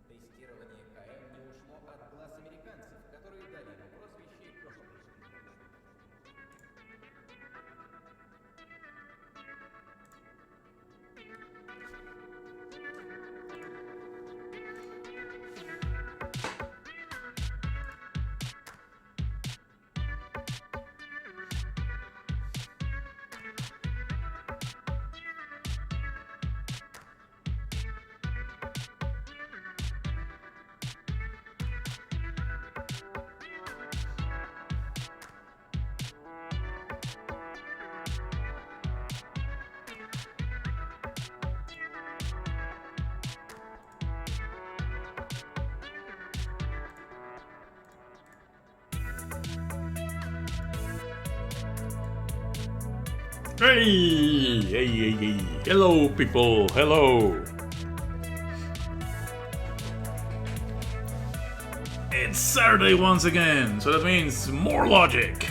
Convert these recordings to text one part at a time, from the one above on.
Тестирование КМ не ушло от глаз американцев, которые дали ему прозвище propositional. Hey, hello people, hello. It's Saturday once again, so that means more logic.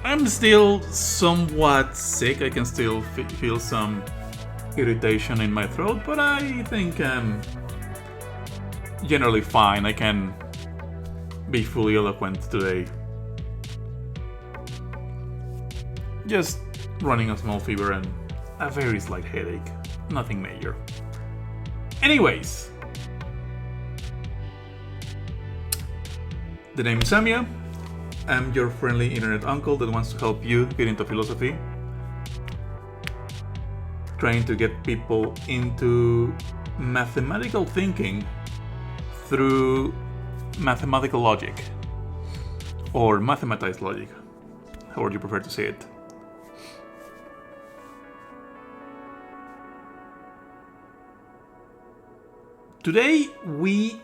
I'm still somewhat sick, I can still feel some irritation in my throat, but I think I'm generally fine. I can be fully eloquent today. Just running a small fever and a very slight headache. Nothing major. Anyways, the name is Samia. I'm your friendly internet uncle that wants to help you get into philosophy. Trying to get people into mathematical thinking through mathematical logic, or mathematized logic, however you prefer to say it. Today we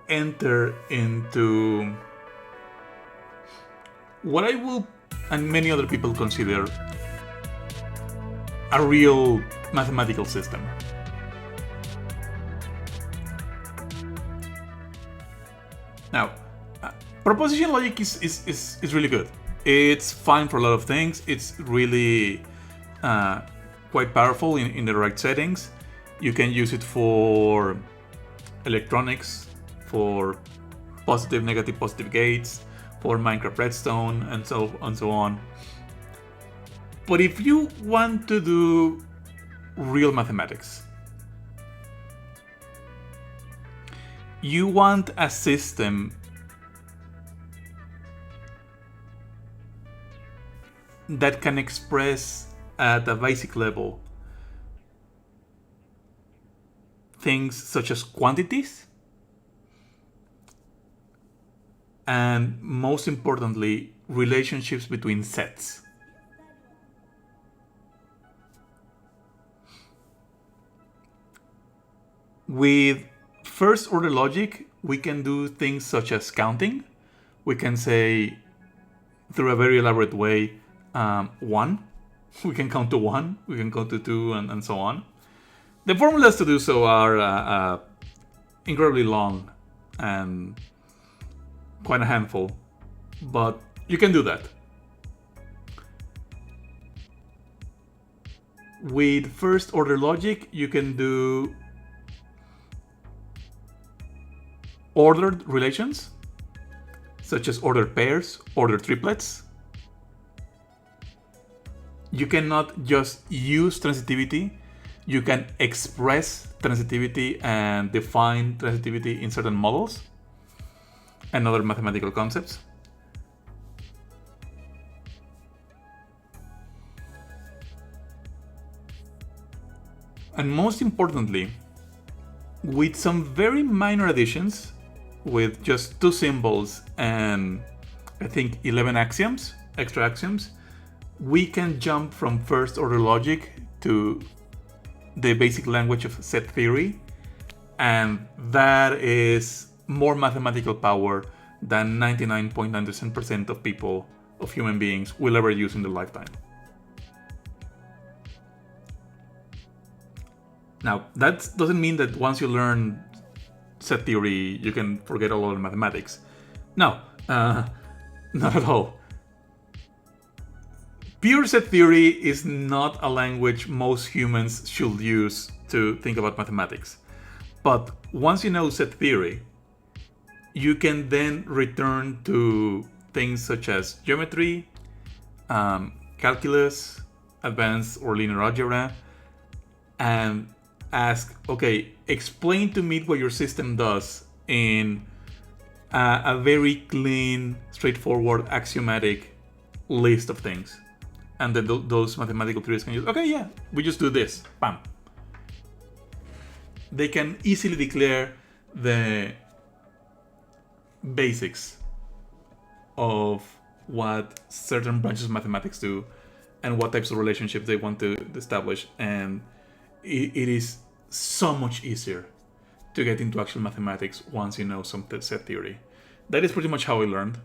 enter into what I will, and many other people consider, a real mathematical system. Now, propositional logic is really good. It's fine for a lot of things. It's really quite powerful in the right settings. You can use it for electronics, for positive, negative, positive gates, for Minecraft Redstone, and so on. But if you want to do real mathematics, you want a system that can express at a basic level things such as quantities, and most importantly, relationships between sets. With first order logic, we can do things such as counting. We can say, through a very elaborate way, 1. We can count to 1, we can count to 2, and so on. The formulas to do so are incredibly long and quite a handful, but you can do that. With first order logic, you can do ordered relations, such as ordered pairs, ordered triplets. You cannot just use transitivity, you can express transitivity and define transitivity in certain models and other mathematical concepts. And most importantly, with some very minor additions, with just 2 symbols and I think 11 axioms, extra axioms, we can jump from first order logic to the basic language of set theory, and that is more mathematical power than 99.97% of people, of human beings, will ever use in their lifetime. Now, that doesn't mean that once you learn set theory, you can forget all of mathematics. No, not at all. Pure set theory is not a language most humans should use to think about mathematics. But once you know set theory, you can then return to things such as geometry, calculus, advanced or linear algebra, and ask, okay, explain to me what your system does in a very clean, straightforward, axiomatic list of things. And then those mathematical theories can use, okay, yeah, we just do this, bam. They can easily declare the basics of what certain branches of mathematics do and what types of relationships they want to establish. And it is so much easier to get into actual mathematics once you know some set theory. That is pretty much how I learned.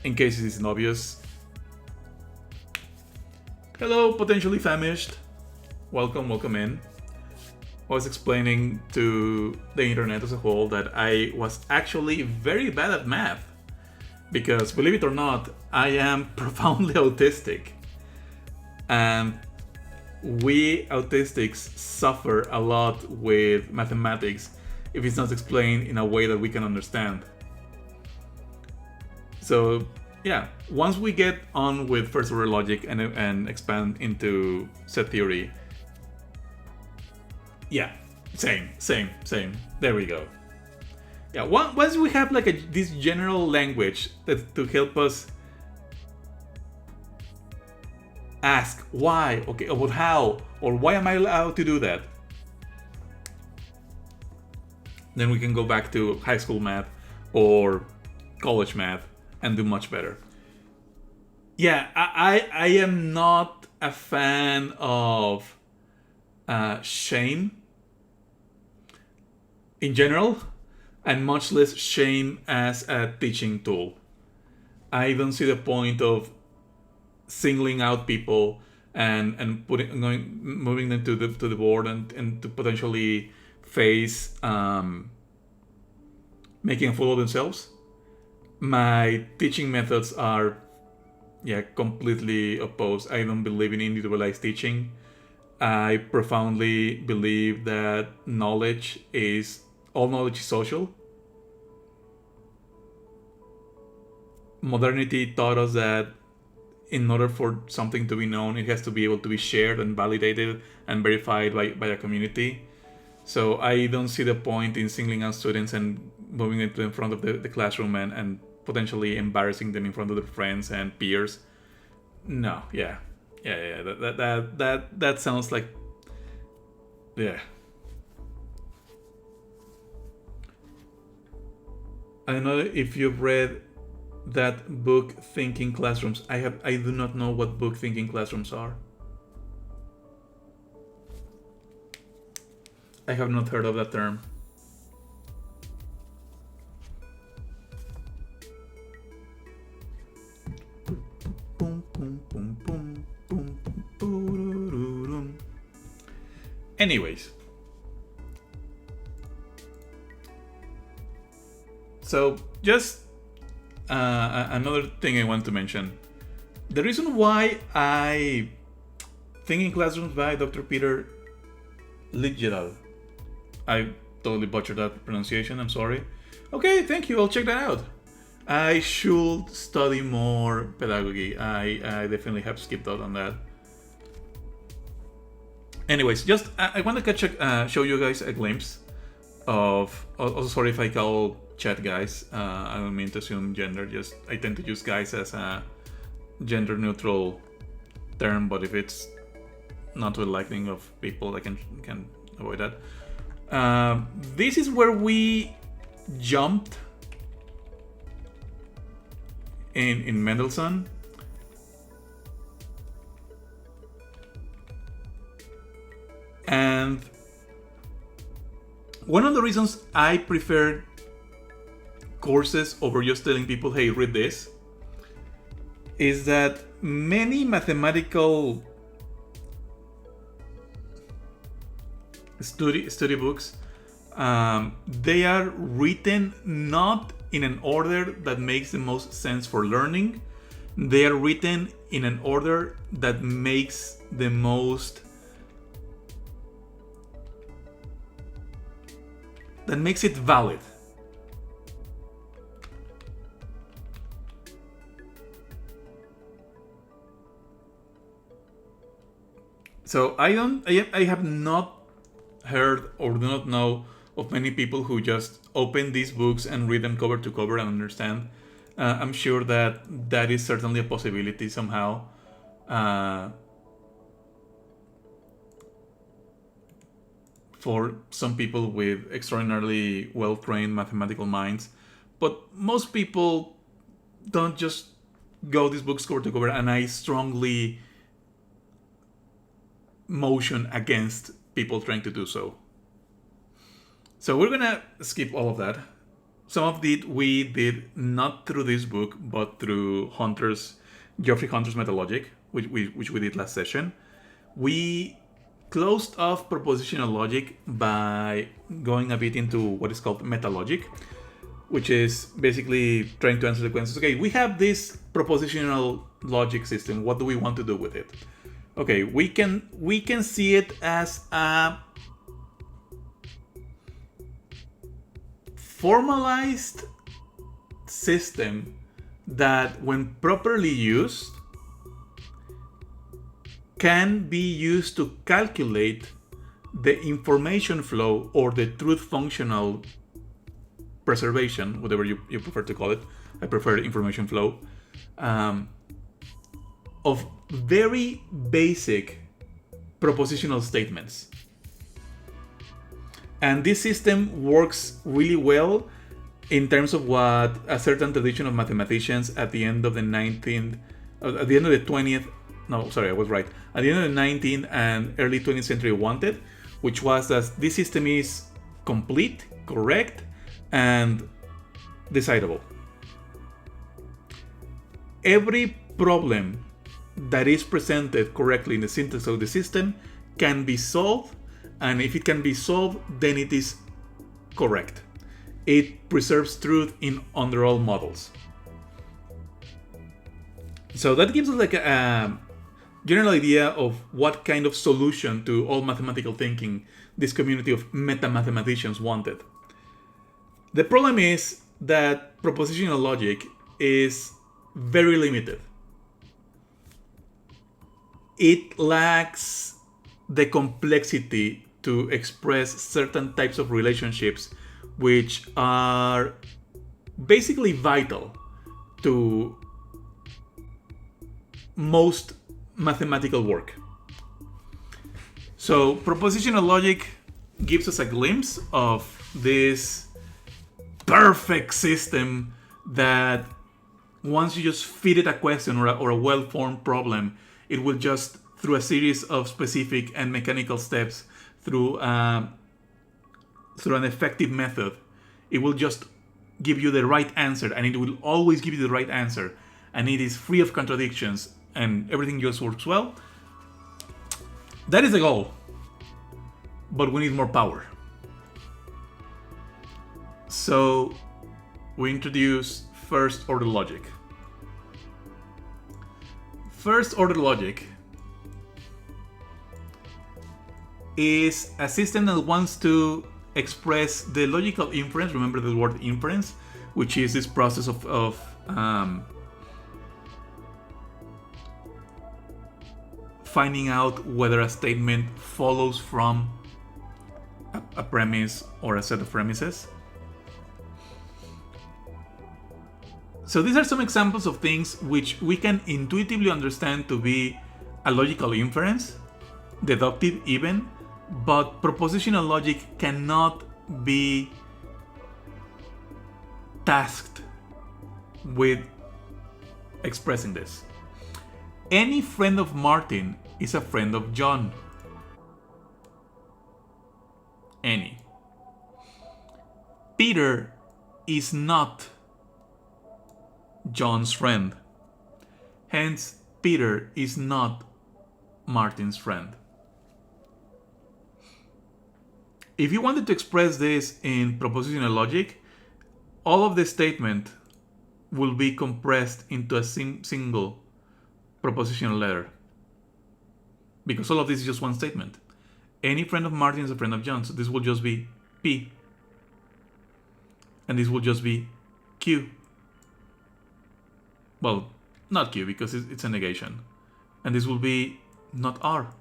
In case it isn't obvious. Hello, potentially famished. Welcome in. I was explaining to the internet as a whole that I was actually very bad at math. Because, believe it or not, I am profoundly autistic. And we autistics suffer a lot with mathematics if it's not explained in a way that we can understand. So, yeah, once we get on with first order logic and expand into set theory, yeah, same. There we go. Yeah, once we have like this general language that to help us ask why, okay, or how, or why am I allowed to do that? Then we can go back to high school math or college math and do much better. Yeah, I am not a fan of shame in general, and much less shame as a teaching tool. I don't see the point of singling out people and moving them to the board and to potentially face making a fool of themselves. My teaching methods are completely opposed. I don't believe in individualized teaching. I profoundly believe that all knowledge is social. Modernity taught us that in order for something to be known, it has to be able to be shared and validated and verified by a community. So I don't see the point in singling out students and moving them to in front of the classroom and potentially embarrassing them in front of their friends and peers. No, that sounds like, yeah. I don't know if you've read that book, Thinking Classrooms. I do not know what book Thinking Classrooms are. I have not heard of that term. Anyways, so just another thing I want to mention. The reason why I Thinking Classrooms by Dr. Peter Lidgedal. I totally butchered that pronunciation, I'm sorry. Okay, thank you, I'll check that out. I should study more pedagogy. I definitely have skipped out on that. Anyways, just I want to show you guys a glimpse of. Also, sorry if I call chat guys. I don't mean to assume gender. Just I tend to use guys as a gender-neutral term, but if it's not to the liking of people, I can avoid that. This is where we jumped in Mendelssohn. And one of the reasons I prefer courses over just telling people, hey, read this, is that many mathematical study books, they are written not in an order that makes the most sense for learning. They are written in an order that makes the most that makes it valid. So I have not heard or do not know of many people who just open these books and read them cover to cover and understand. I'm sure that is certainly a possibility somehow. For some people with extraordinarily well-trained mathematical minds. But most people don't just go these books cover to cover, and I strongly motion against people trying to do so. So we're gonna skip all of that. Some of it we did not through this book, but through Geoffrey Hunter's Metalogic, which we did last session. We closed off propositional logic by going a bit into what is called metalogic, which is basically trying to answer the questions. Okay, we have this propositional logic system. What do we want to do with it? Okay, we can see it as a formalized system that, when properly used, can be used to calculate the information flow or the truth functional preservation, whatever you prefer to call it. I prefer information flow, of very basic propositional statements. And this system works really well in terms of what a certain tradition of mathematicians at the end of the 19th, at the end of the 20th, no, sorry, I was right. At the end of the 19th and early 20th century wanted, which was that this system is complete, correct, and decidable. Every problem that is presented correctly in the syntax of the system can be solved, and if it can be solved, then it is correct. It preserves truth under all models. So that gives us like a general idea of what kind of solution to all mathematical thinking this community of meta-mathematicians wanted. The problem is that propositional logic is very limited. It lacks the complexity to express certain types of relationships which are basically vital to most mathematical work. So propositional logic gives us a glimpse of this perfect system that once you just feed it a question or a well-formed problem, it will just, through a series of specific and mechanical steps, through an effective method, it will just give you the right answer, and it will always give you the right answer, and it is free of contradictions, and everything just works well. That is the goal, but we need more power. So we introduce first order logic. First order logic is a system that wants to express the logical inference. Remember the word inference, which is this process of finding out whether a statement follows from a premise or a set of premises. So these are some examples of things which we can intuitively understand to be a logical inference, deductive even, but propositional logic cannot be tasked with expressing this. Any friend of Martin is a friend of John. Any. Peter is not John's friend. Hence, Peter is not Martin's friend. If you wanted to express this in propositional logic, all of the statement will be compressed into a single propositional letter. Because all of this is just one statement. Any friend of Martin is a friend of John, so this will just be P. And this will just be Q. Well, not Q because it's a negation. And this will be not R.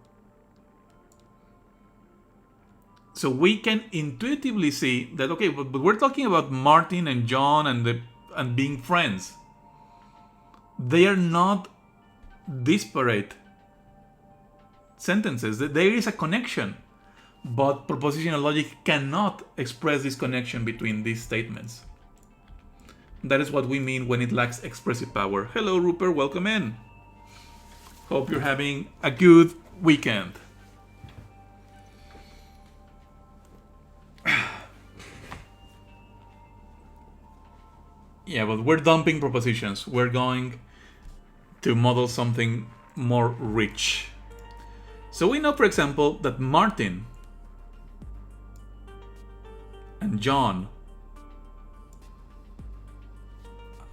So we can intuitively see that, okay, but we're talking about Martin and John and being friends. They are not disparate sentences. There is a connection, but propositional logic cannot express this connection between these statements. That is what we mean when it lacks expressive power. Hello, Rupert, welcome in. Hope you're having a good weekend. Yeah, but we're dumping propositions. We're going to model something more rich. So we know, for example, that Martin and John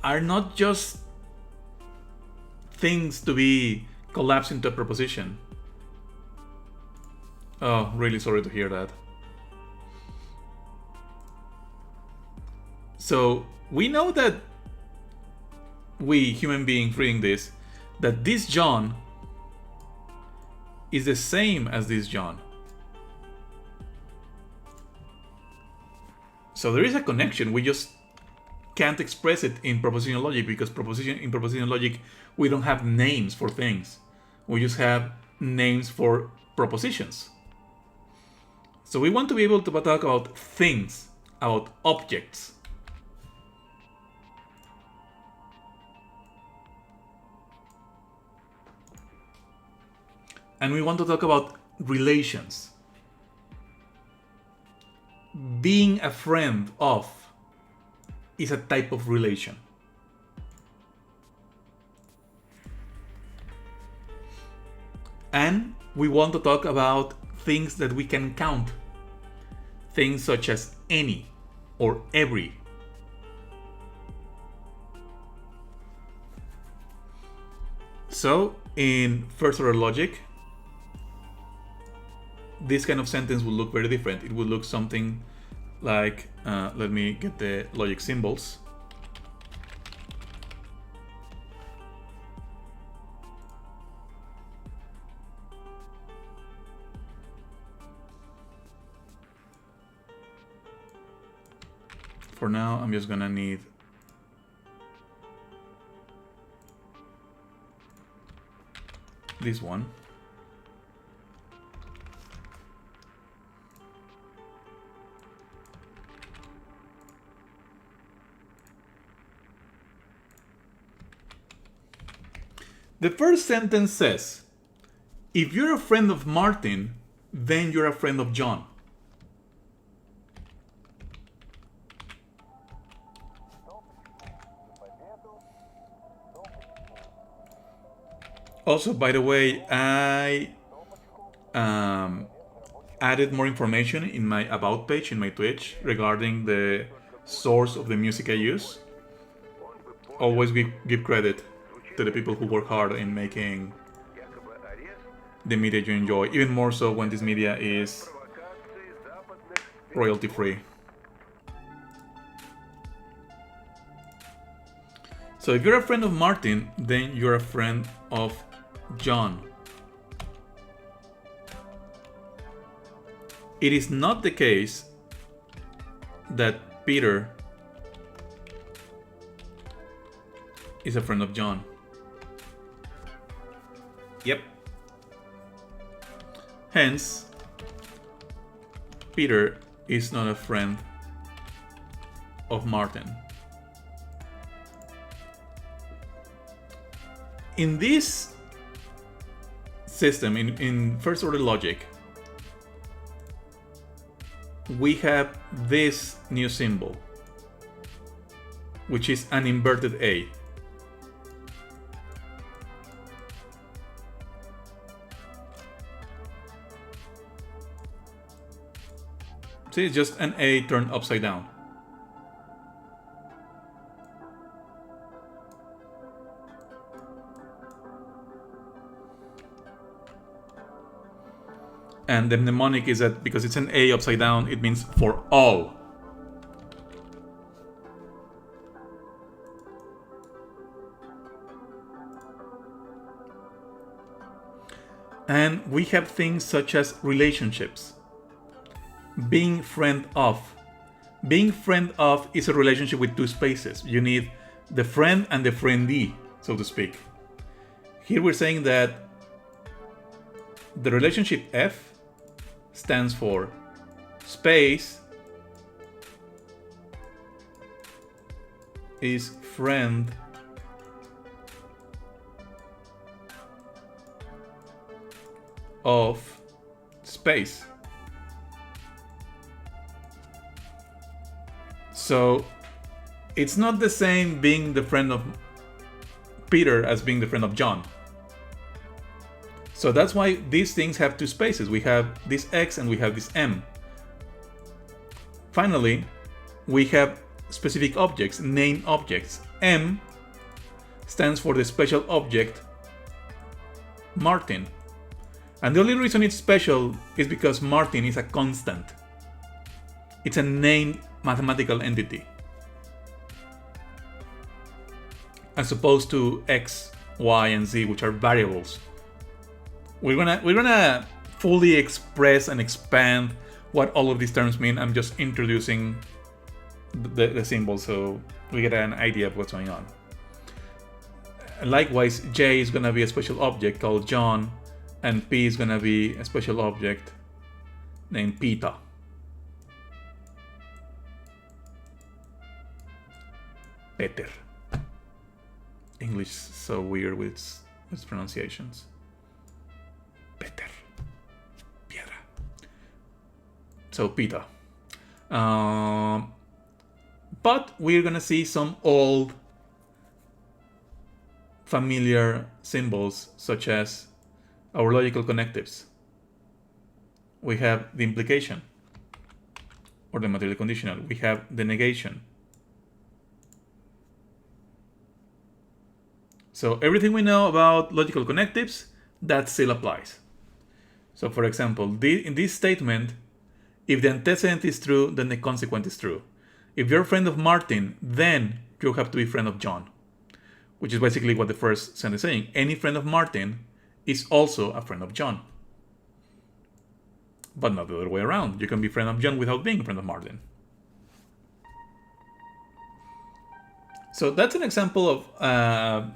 are not just things to be collapsed into a proposition. Oh, really sorry to hear that. So we know that we human beings reading this, that this John is the same as this John. So there is a connection. We just can't express it in propositional logic because in propositional logic we don't have names for things. We just have names for propositions. So we want to be able to talk about things, about objects. And we want to talk about relations. Being a friend of is a type of relation. And we want to talk about things that we can count. Things such as any or every. So, in first order logic, this kind of sentence will look very different. It will look something like, let me get the logic symbols. For now, I'm just gonna need this one. The first sentence says, if you're a friend of Martin, then you're a friend of John. Also, by the way, I added more information in my About page in my Twitch regarding the source of the music I use. Always give credit to the people who work hard in making the media you enjoy, even more so when this media is royalty free. So if you're a friend of Martin, then you're a friend of John. It is not the case that Peter is a friend of John. Yep. Hence, Peter is not a friend of Martin. In this system, in first order logic, we have this new symbol, which is an inverted A. See, it's just an A turned upside down. And the mnemonic is that because it's an A upside down, it means for all. And we have things such as relationships. Being friend of. Being friend of is a relationship with two spaces. You need the friend and the friendee, so to speak. Here we're saying that the relationship F stands for space is friend of space. So it's not the same being the friend of Peter as being the friend of John. So that's why these things have two spaces. We have this X and we have this M. Finally, we have specific objects, named objects. M stands for the special object Martin. And the only reason it's special is because Martin is a constant. It's a named mathematical entity, as opposed to X, Y, and Z, which are variables. We're gonna fully express and expand what all of these terms mean. I'm just introducing the symbols so we get an idea of what's going on. Likewise, J is gonna be a special object called John, and P is gonna be a special object named Peter. Peter. English is so weird with its pronunciations. Peter. Piedra. So Peter. But we're gonna see some old familiar symbols such as our logical connectives. We have the implication or the material conditional. We have the negation. So everything we know about logical connectives, that still applies. So for example, in this statement, if the antecedent is true, then the consequent is true. If you're a friend of Martin, then you have to be friend of John, which is basically what the first sentence is saying. Any friend of Martin is also a friend of John. But not the other way around. You can be friend of John without being a friend of Martin. So that's an example of...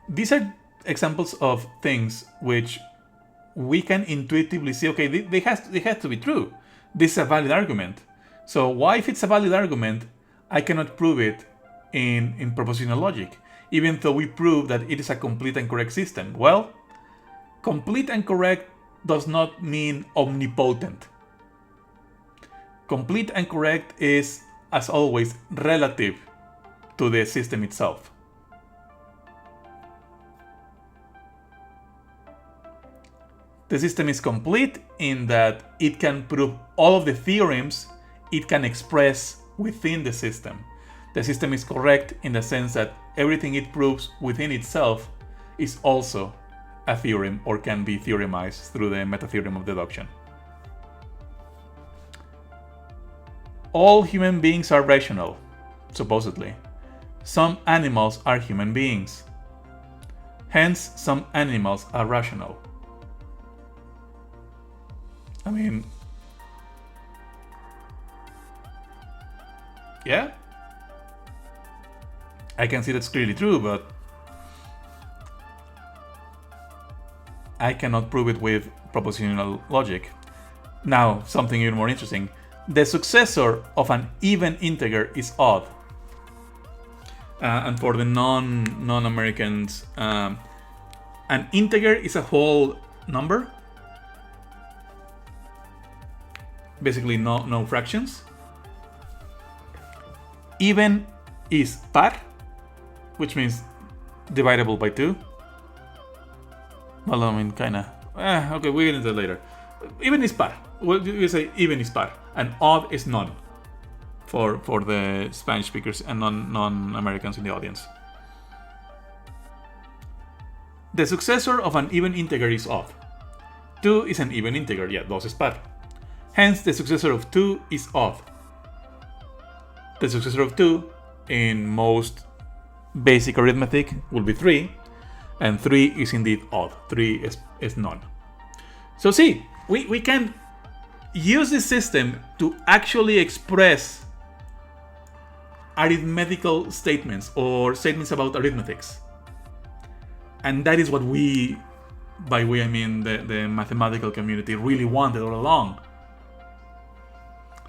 these are examples of things which we can intuitively see, okay, they have to be true. This is a valid argument. So why, if it's a valid argument, I cannot prove it in propositional logic, even though we prove that it is a complete and correct system? Well, complete and correct does not mean omnipotent. Complete and correct is, as always, relative to the system itself. The system is complete in that it can prove all of the theorems it can express within the system. The system is correct in the sense that everything it proves within itself is also a theorem or can be theoremized through the meta-theorem of deduction. All human beings are rational, supposedly. Some animals are human beings. Hence, some animals are rational. I mean, yeah, I can see that's clearly true, but I cannot prove it with propositional logic. Now, something even more interesting. The successor of an even integer is odd. And for the non-Americans, an integer is a whole number. Basically no fractions. Even is par, which means divisible by 2. Well, I mean, kinda. Okay, we'll get into that later. Even is par. You say even is par. and odd is none for the Spanish speakers and non-Americans in the audience. The successor of an even integer is odd. 2 is an even integer, yeah, 2 es par. Hence, the successor of 2 is odd. The successor of 2 in most basic arithmetic will be 3, and 3 is indeed odd. 3 is none. So see, we can use this system to actually express arithmetical statements or statements about arithmetics. And that is what we, by we I mean the mathematical community, really wanted all along.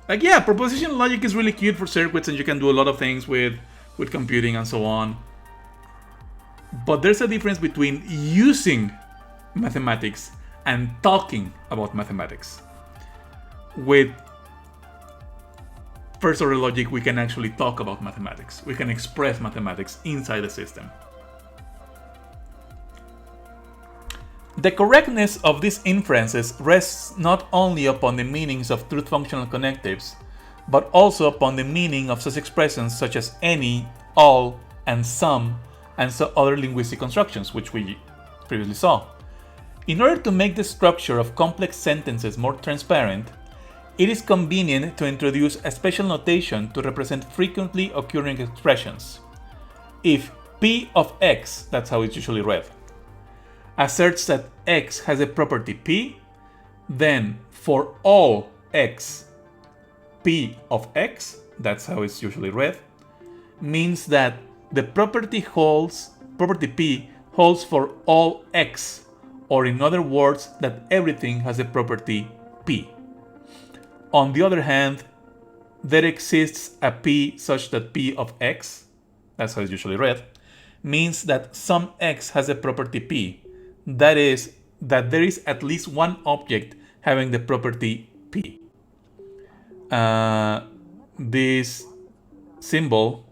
Like, yeah, propositional logic is really cute for circuits and you can do a lot of things with computing and so on. But there's a difference between using mathematics and talking about mathematics. With first order logic, we can actually talk about mathematics. We can express mathematics inside the system. The correctness of these inferences rests not only upon the meanings of truth functional connectives, but also upon the meaning of such expressions such as any, all, and some, and so other linguistic constructions, which we previously saw. In order to make the structure of complex sentences more transparent, it is convenient to introduce a special notation to represent frequently occurring expressions. If p of x, that's how it's usually read, asserts that x has a property p, then for all x, p of x, that's how it's usually read, means that the property p holds for all x, or in other words, that everything has a property p. On the other hand, there exists a p such that p of x, that's how it's usually read, means that some x has a property p. That is, that there is at least one object having the property p. This symbol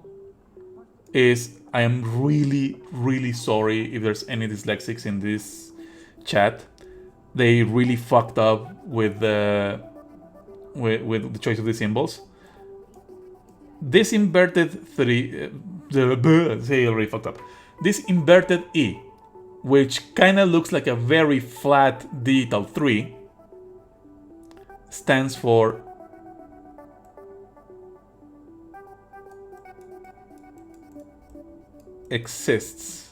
is, I am really sorry if there's any dyslexics in this chat. They really fucked up with the choice of the symbols. This inverted already fucked up. This inverted e, which kind of looks like a very flat digital 3, stands for exists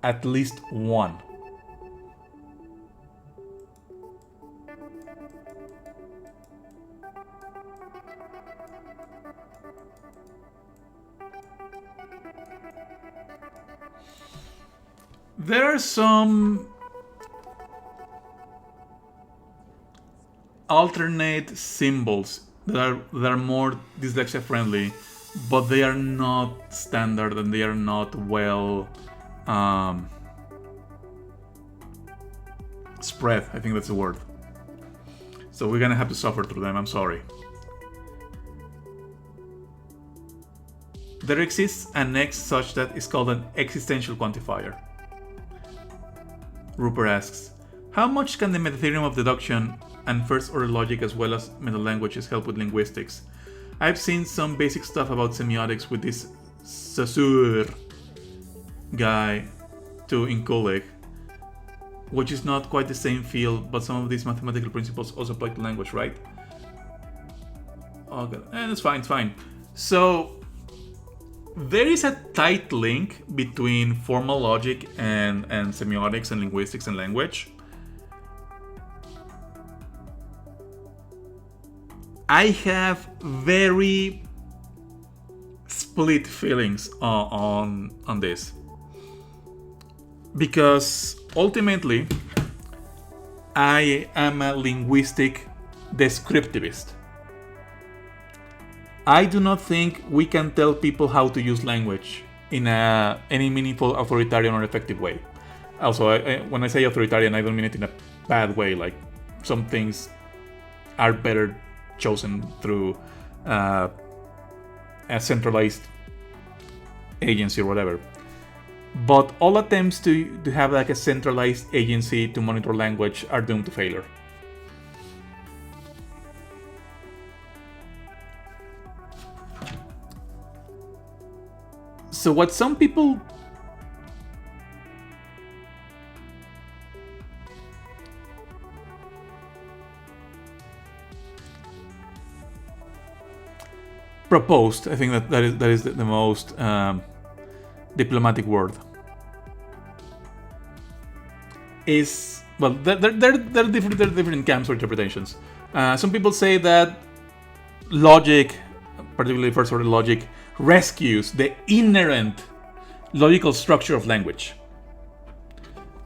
at least one. There are some alternate symbols that are more dyslexia friendly, but they are not standard and they are not well spread. I think that's the word. So we're gonna have to suffer through them. I'm sorry. There exists an X such that is called an existential quantifier. Rupert asks, how much can the meta-theorem of deduction and first-order logic as well as meta-languages help with linguistics? I've seen some basic stuff about semiotics with this Saussure guy too in Kulig, which is not quite the same field, but some of these mathematical principles also apply to language, right? Okay, and it's fine, it's fine. So there is a tight link between formal logic and semiotics and linguistics and language. I have very split feelings on this, because ultimately I am a linguistic descriptivist. I do not think we can tell people how to use language in any meaningful, authoritarian, or effective way. Also, when I say authoritarian, I don't mean it in a bad way. Like, some things are better chosen through a centralized agency or whatever. But all attempts to have like a centralized agency to monitor language are doomed to failure. So what some people proposed, I think that is the most diplomatic word, is, well, there are different camps or interpretations. Some people say that logic, particularly first order logic, rescues the inherent logical structure of language.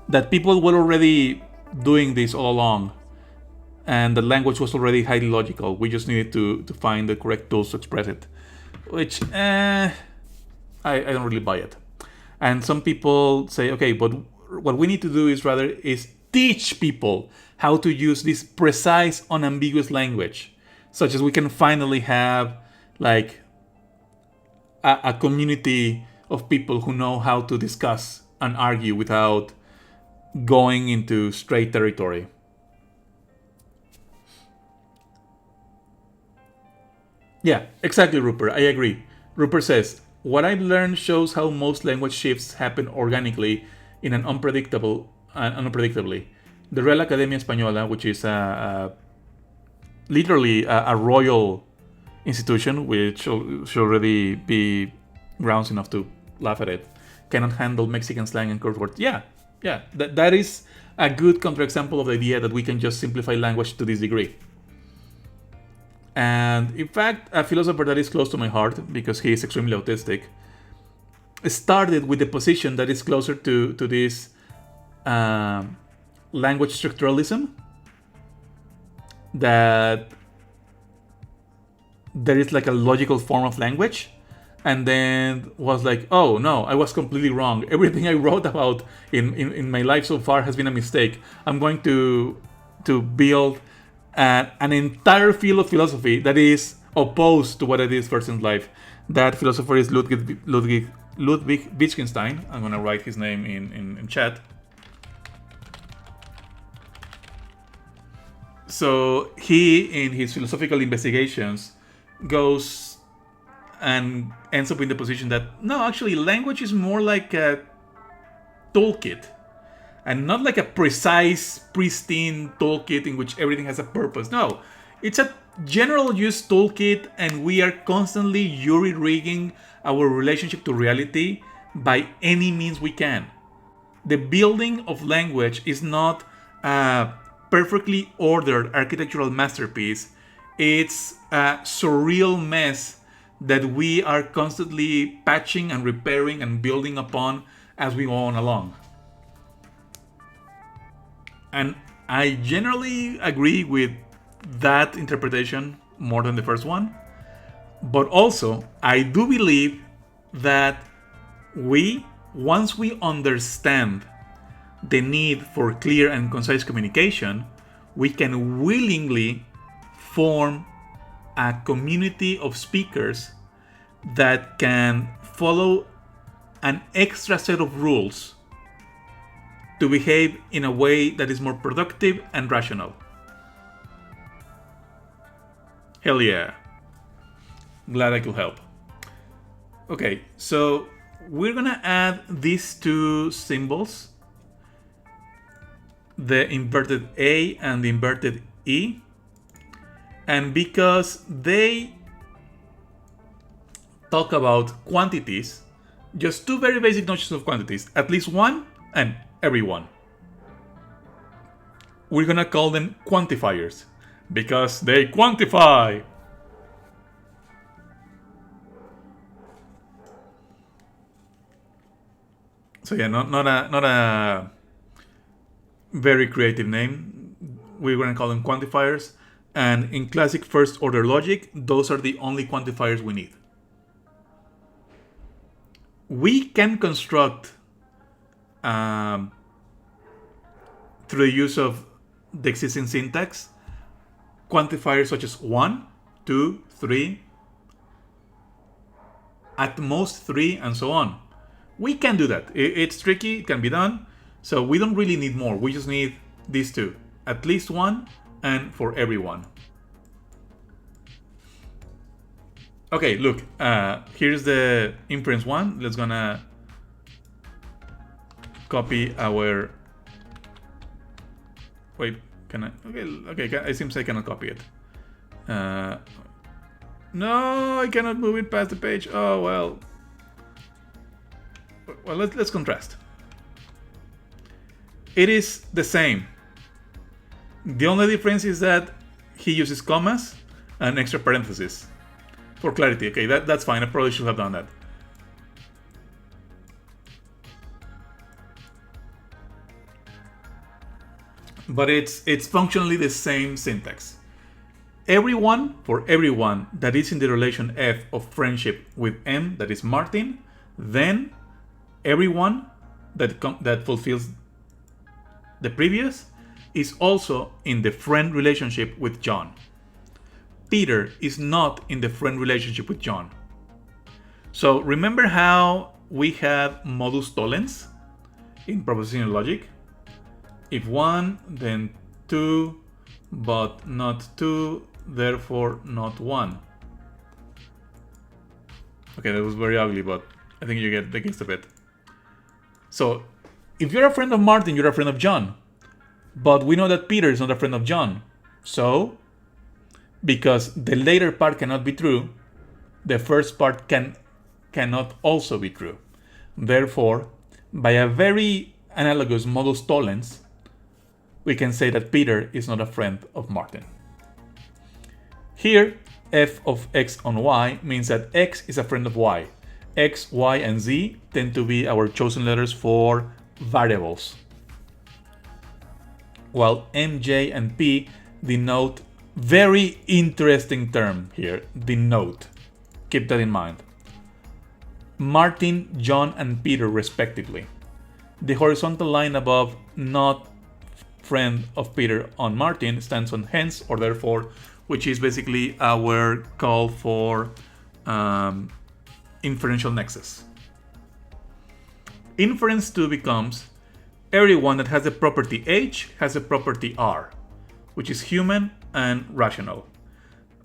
That people were already doing this all along, and the language was already highly logical. We just needed to find the correct tools to express it, which I don't really buy it. And some people say, okay, but what we need to do is teach people how to use this precise, unambiguous language, such as we can finally have like a community of people who know how to discuss and argue without going into straight territory. Yeah, exactly, Rupert. I agree. Rupert says, what I've learned shows how most language shifts happen organically in an unpredictably. The Real Academia Española, which is literally a royal institution, which should already be grounds enough to laugh at it, cannot handle Mexican slang and curse words. Yeah, that is a good counterexample of the idea that we can just simplify language to this degree. And in fact, a philosopher that is close to my heart, because he is extremely autistic, started with the position that is closer to this language structuralism, that there is like a logical form of language, and then was like, oh no, I was completely wrong. Everything I wrote about in my life so far has been a mistake. I'm going to build an entire field of philosophy that is opposed to what it is first in life. That philosopher is Ludwig Wittgenstein. I'm going to write his name in chat. So he, in his philosophical investigations, goes and ends up in the position that, no, actually, language is more like a toolkit, and not like a precise, pristine toolkit in which everything has a purpose. No, it's a general use toolkit, and we are constantly jury-rigging our relationship to reality by any means we can. The building of language is not a perfectly ordered architectural masterpiece. It's a surreal mess that we are constantly patching and repairing and building upon as we go on along. And I generally agree with that interpretation more than the first one. But also, I do believe that once we understand the need for clear and concise communication, we can willingly form a community of speakers that can follow an extra set of rules to behave in a way that is more productive and rational. Hell yeah. Glad I could help. Okay, so we're gonna add these two symbols, the inverted A and the inverted E. And because they talk about quantities, just two very basic notions of quantities, at least one and every one, we're gonna call them quantifiers because they quantify. So yeah, not a very creative name. We're gonna call them quantifiers. And in classic first order logic, those are the only quantifiers we need. We can construct, through the use of the existing syntax, quantifiers such as 1, 2, 3, at most 3, and so on. We can do that. It's tricky, it can be done. So we don't really need more. We just need these two. At least one, and for everyone. Okay, look, here's the inference one. Let's gonna copy our. Wait, can I? Okay. It seems I cannot copy it. No, I cannot move it past the page. Oh well. Well, let's contrast. It is the same. The only difference is that he uses commas and extra parentheses for clarity. Okay, that's fine. I probably should have done that. But it's functionally the same syntax. For everyone that is in the relation F of friendship with M, that is Martin, then everyone that fulfills the previous is also in the friend relationship with John. Peter is not in the friend relationship with John. So remember how we have modus tollens in propositional logic? If one, then two, but not two, therefore not one. Okay, that was very ugly, but I think you get the gist of it. So, if you're a friend of Martin, you're a friend of John. But we know that Peter is not a friend of John. So, because the later part cannot be true, the first part cannot also be true. Therefore, by a very analogous modus tollens, we can say that Peter is not a friend of Martin. Here, f of x on y means that x is a friend of y. X, y, and z tend to be our chosen letters for variables, while m, j, and p denote very interesting term here, denote. Keep that in mind. Martin, John, and Peter respectively. The horizontal line above not friend of Peter on Martin stands on hence or therefore, which is basically our call for inferential nexus. Inference 2 becomes everyone that has the property H has a property R, which is human and rational.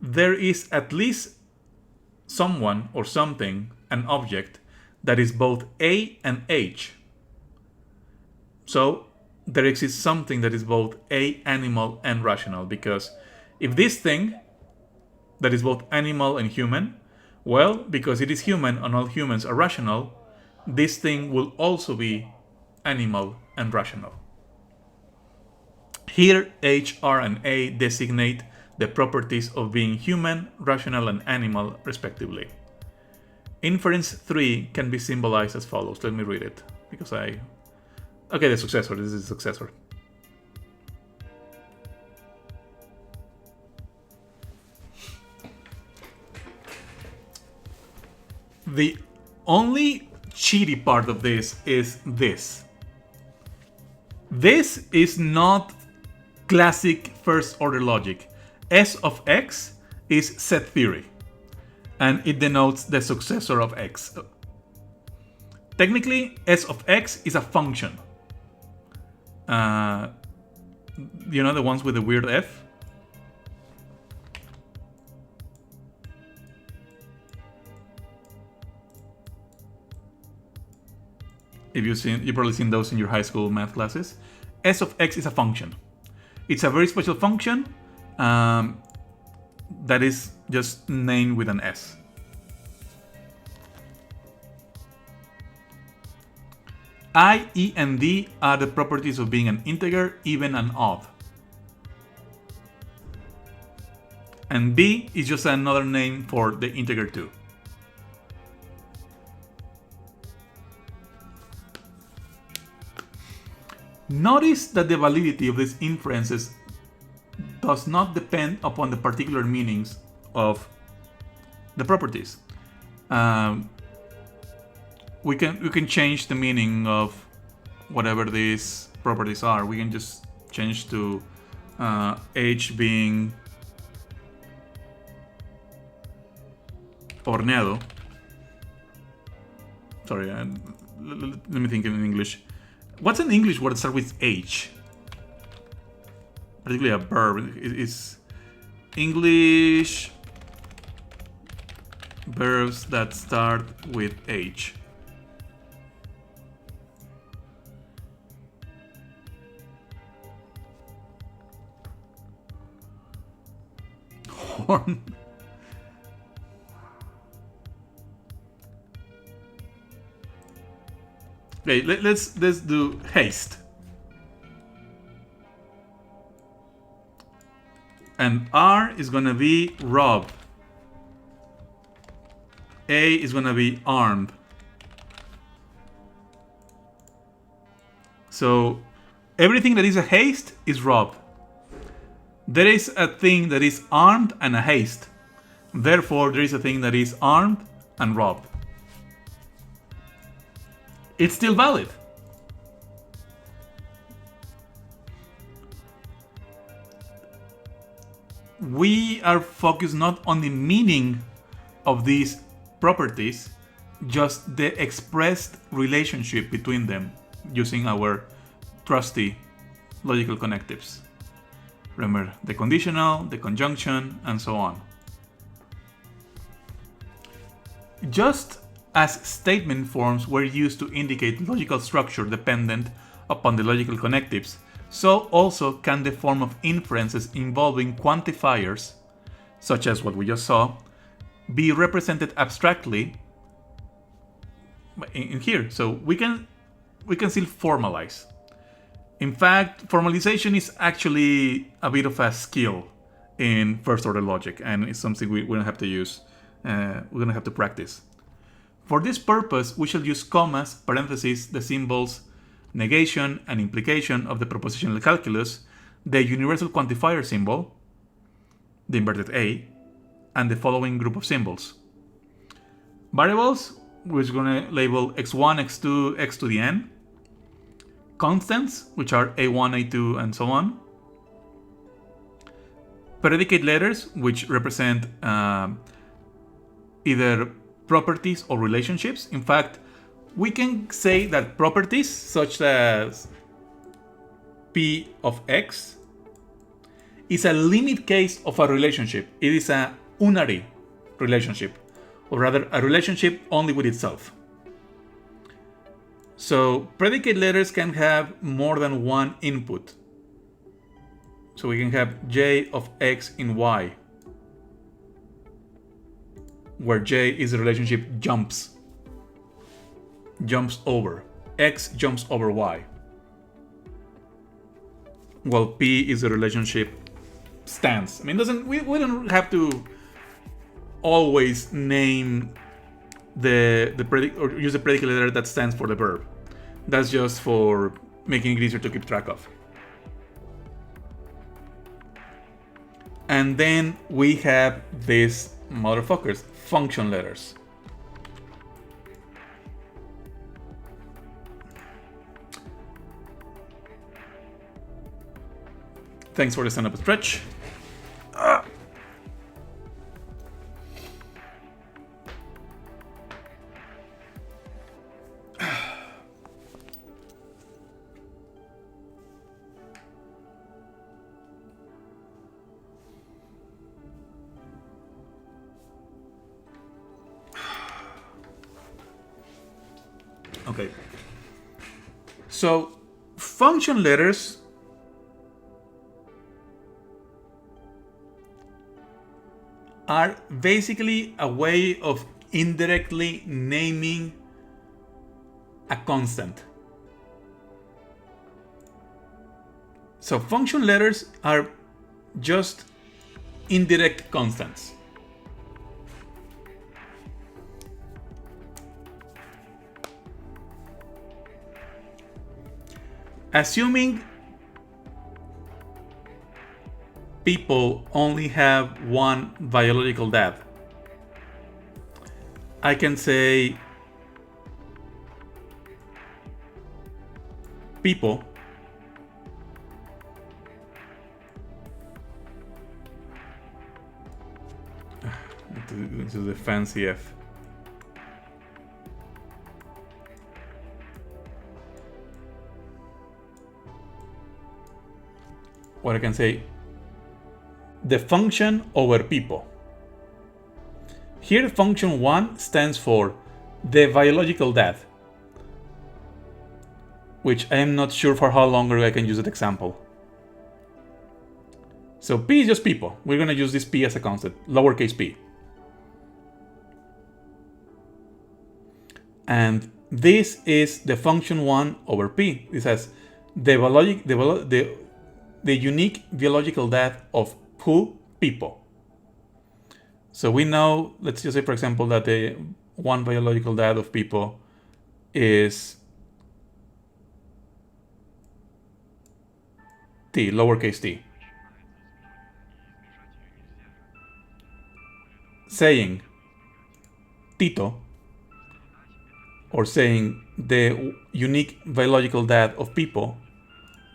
There is at least someone or something, an object, that is both A and H. So there exists something that is both a animal and rational, because if this thing that is both animal and human, well, because it is human and all humans are rational, this thing will also be animal and rational. Here, H, R, and A designate the properties of being human, rational, and animal, respectively. Inference 3 can be symbolized as follows. Let me read it, because okay, the successor. This is the successor. The only cheaty part of this is this. This is not classic first order logic. S of x is set theory, and it denotes the successor of x. Technically, S of x is a function. You know, the ones with the weird F? You've probably seen those in your high school math classes. S of x is a function. It's a very special function that is just named with an S. I, E, and D are the properties of being an integer, even, and odd. And B is just another name for the integer 2. Notice that the validity of these inferences does not depend upon the particular meanings of the properties. We can change the meaning of whatever these properties are. We can just change to H being horneado. Sorry, let me think in English. What's an English word that starts with H? Particularly a verb. It's English verbs that start with H. Horn. Okay, let's do haste. And R is gonna be rob. A is gonna be armed. So everything that is a haste is rob. There is a thing that is armed and a haste. Therefore, there is a thing that is armed and rob. It's still valid. We are focused not on the meaning of these properties, just the expressed relationship between them using our trusty logical connectives. Remember, the conditional, the conjunction, and so on. Just as statement forms were used to indicate logical structure dependent upon the logical connectives, so also can the form of inferences involving quantifiers, such as what we just saw, be represented abstractly in here. So we can still formalize. In fact, formalization is actually a bit of a skill in first order logic, and it's something we're going to have to use. We're going to have to practice. For this purpose, we shall use commas, parentheses, the symbols negation and implication of the propositional calculus, the universal quantifier symbol, the inverted A, and the following group of symbols. Variables, we're going to label x1, x2, x to the n. Constants, which are a1, a2, and so on. Predicate letters, which represent either properties or relationships. In fact, we can say that properties such as p of x is a limit case of a relationship. It is a unary relationship, or rather a relationship only with itself. So predicate letters can have more than one input. So we can have j of x in y, where j is the relationship jumps over. X jumps over y. While p is the relationship stands. I mean, we don't have to always name or use the predicate letter that stands for the verb. That's just for making it easier to keep track of. And then we have these motherfuckers, function letters. Thanks for the stand-up stretch. Okay. So, function letters are basically a way of indirectly naming a constant. So function letters are just indirect constants. Assuming people only have one biological dad, I can say people this is the fancy F. What I can say, the function over people. Here function 1 stands for the biological dad, which I am not sure for how longer I can use that example. So P is just people. We're going to use this P as a constant, lowercase p. And this is the function 1 over P. This has the unique biological dad of who? People. So we know, let's just say, for example, that the one biological dad of people is T, lowercase t. Saying Tito, or saying the unique biological dad of people,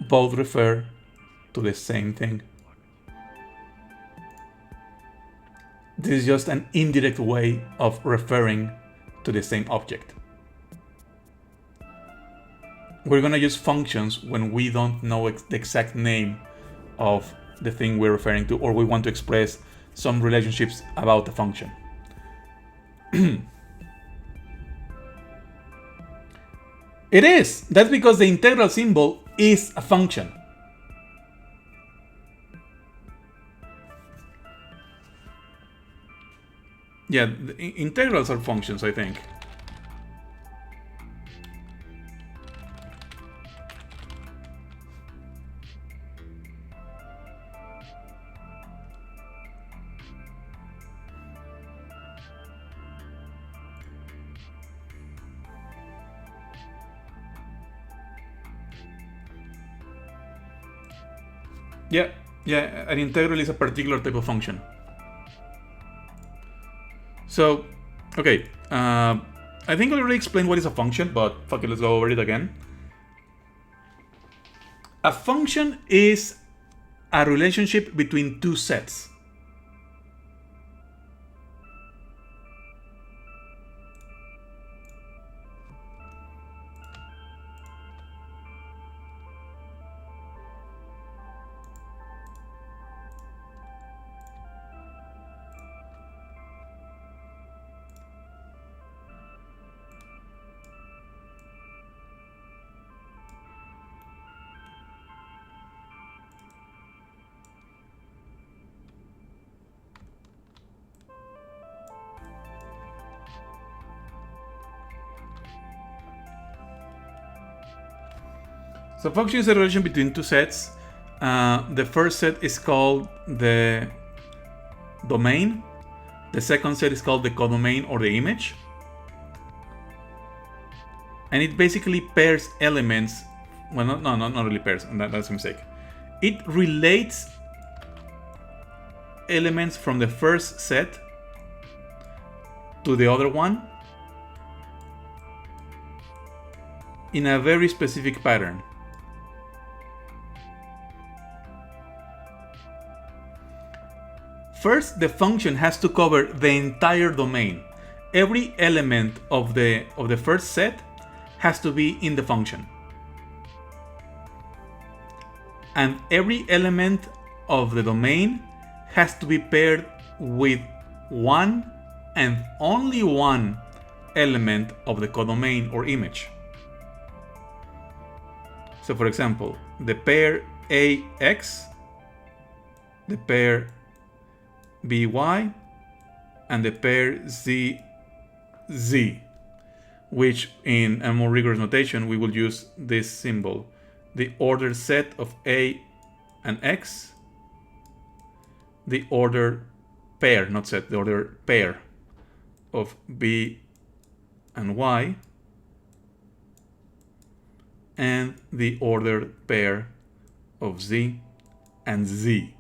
both refer to the same thing. This is just an indirect way of referring to the same object. We're going to use functions when we don't know the exact name of the thing we're referring to, or we want to express some relationships about the function. It is! That's because the integral symbol is a function. Yeah, the integrals are functions, I think. Yeah, an integral is a particular type of function. So, okay, I think I already explained what is a function, but fuck it, let's go over it again. A function is a relationship between two sets. So function is a relation between two sets. The first set is called the domain. The second set is called the codomain or the image. And it basically pairs elements. Well, not really pairs. That's a mistake. It relates elements from the first set to the other one in a very specific pattern. First, the function has to cover the entire domain. Every element of the first set has to be in the function. And every element of the domain has to be paired with one and only one element of the codomain or image. So for example, the pair AX, the pair BY, and the pair ZZ, which in a more rigorous notation we will use this symbol, the ordered set of A and X, the ordered pair, not set, the ordered pair of B and Y, and the ordered pair of Z and Z.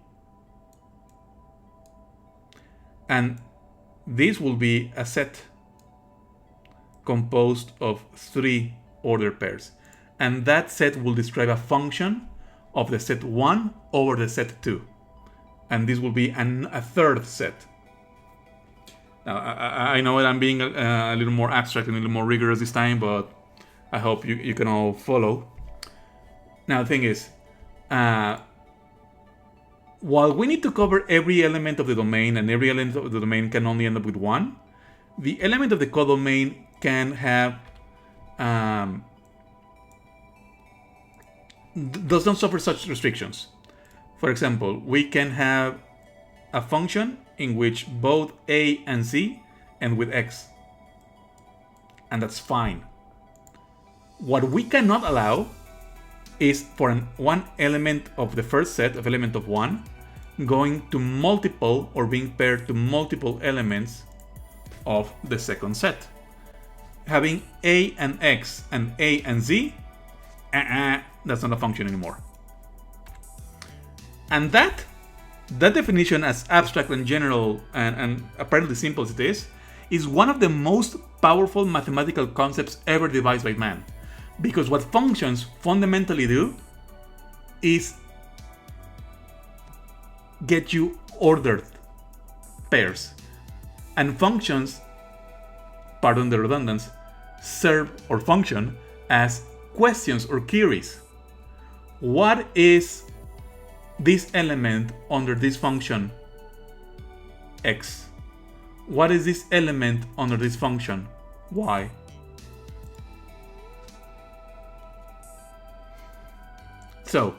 And this will be a set composed of 3 ordered pairs. And that set will describe a function of the set 1 over the set 2. And this will be a third set. Now, I know that I'm being a little more abstract and a little more rigorous this time, but I hope you can all follow. Now, the thing is, while we need to cover every element of the domain, and every element of the domain can only end up with 1, the element of the codomain can have does not suffer such restrictions. For example, we can have a function in which both a and z end with x, and that's fine. What we cannot allow is for one element of the first set of element of 1 going to multiple or being paired to multiple elements of the second set. Having a and x and a and z, that's not a function anymore. And that definition, as abstract and general and apparently simple as it is one of the most powerful mathematical concepts ever devised by man. Because what functions fundamentally do is get you ordered pairs. And functions, pardon the redundance, serve or function as questions or queries. What is this element under this function x? What is this element under this function y? So,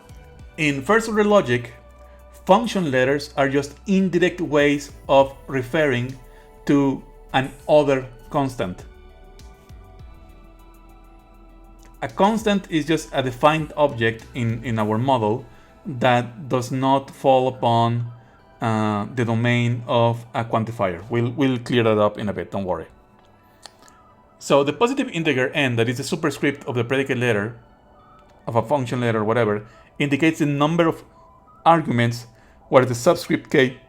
in first order logic, function letters are just indirect ways of referring to an other constant. A constant is just a defined object in our model that does not fall upon the domain of a quantifier. We'll clear that up in a bit, don't worry. So the positive integer n, that is the superscript of the predicate letter, of a function letter or whatever, indicates the number of arguments, where the subscript k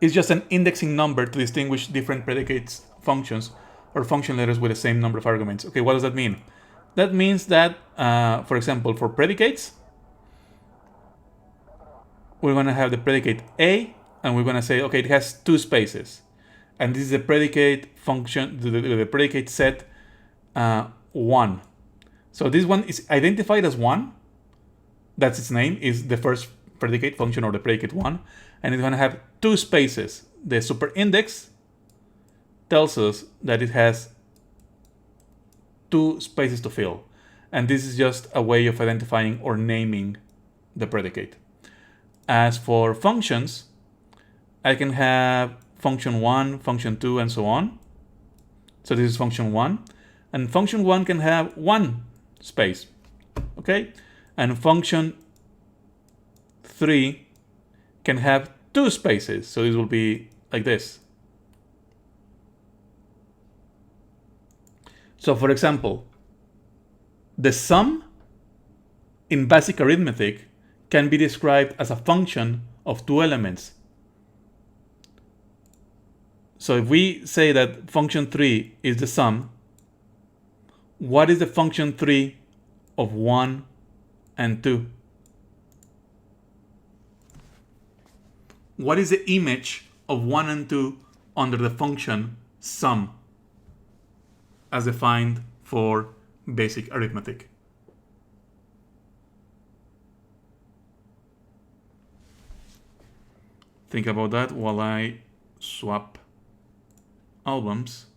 is just an indexing number to distinguish different predicates functions or function letters with the same number of arguments. Okay, what does that mean? That means that, for example, for predicates, we're going to have the predicate a, and we're going to say, okay, it has 2 spaces. And this is the predicate function, the predicate set 1. So this one is identified as 1. That's its name, is the first predicate function or the predicate 1. And it's going to have 2 spaces. The superindex tells us that it has 2 spaces to fill. And this is just a way of identifying or naming the predicate. As for functions, I can have function 1, function 2, and so on. So this is function 1. And function 1 can have 1 space. Okay? And function 3 can have 2 spaces. So this will be like this. So for example, the sum in basic arithmetic can be described as a function of 2 elements. So if we say that function 3 is the sum, what is the function 3 of 1 and 2? What is the image of 1 and 2 under the function sum as defined for basic arithmetic? Think about that while I swap albums.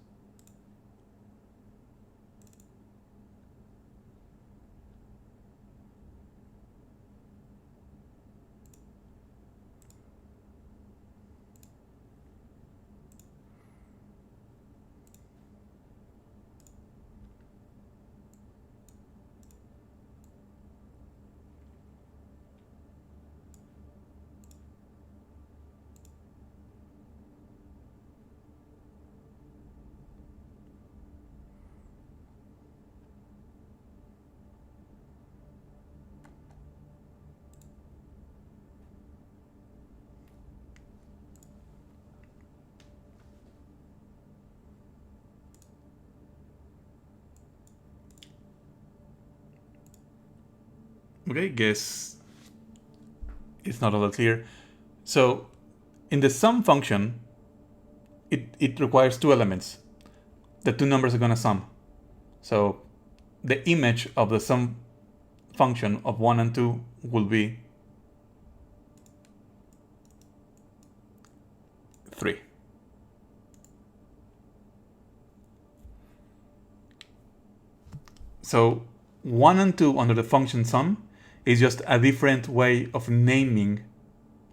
Okay, guess it's not all that clear. So in the sum function, it requires 2 elements. The 2 numbers are going to sum. So the image of the sum function of 1 and 2 will be 3. So 1 and 2 under the function sum is just a different way of naming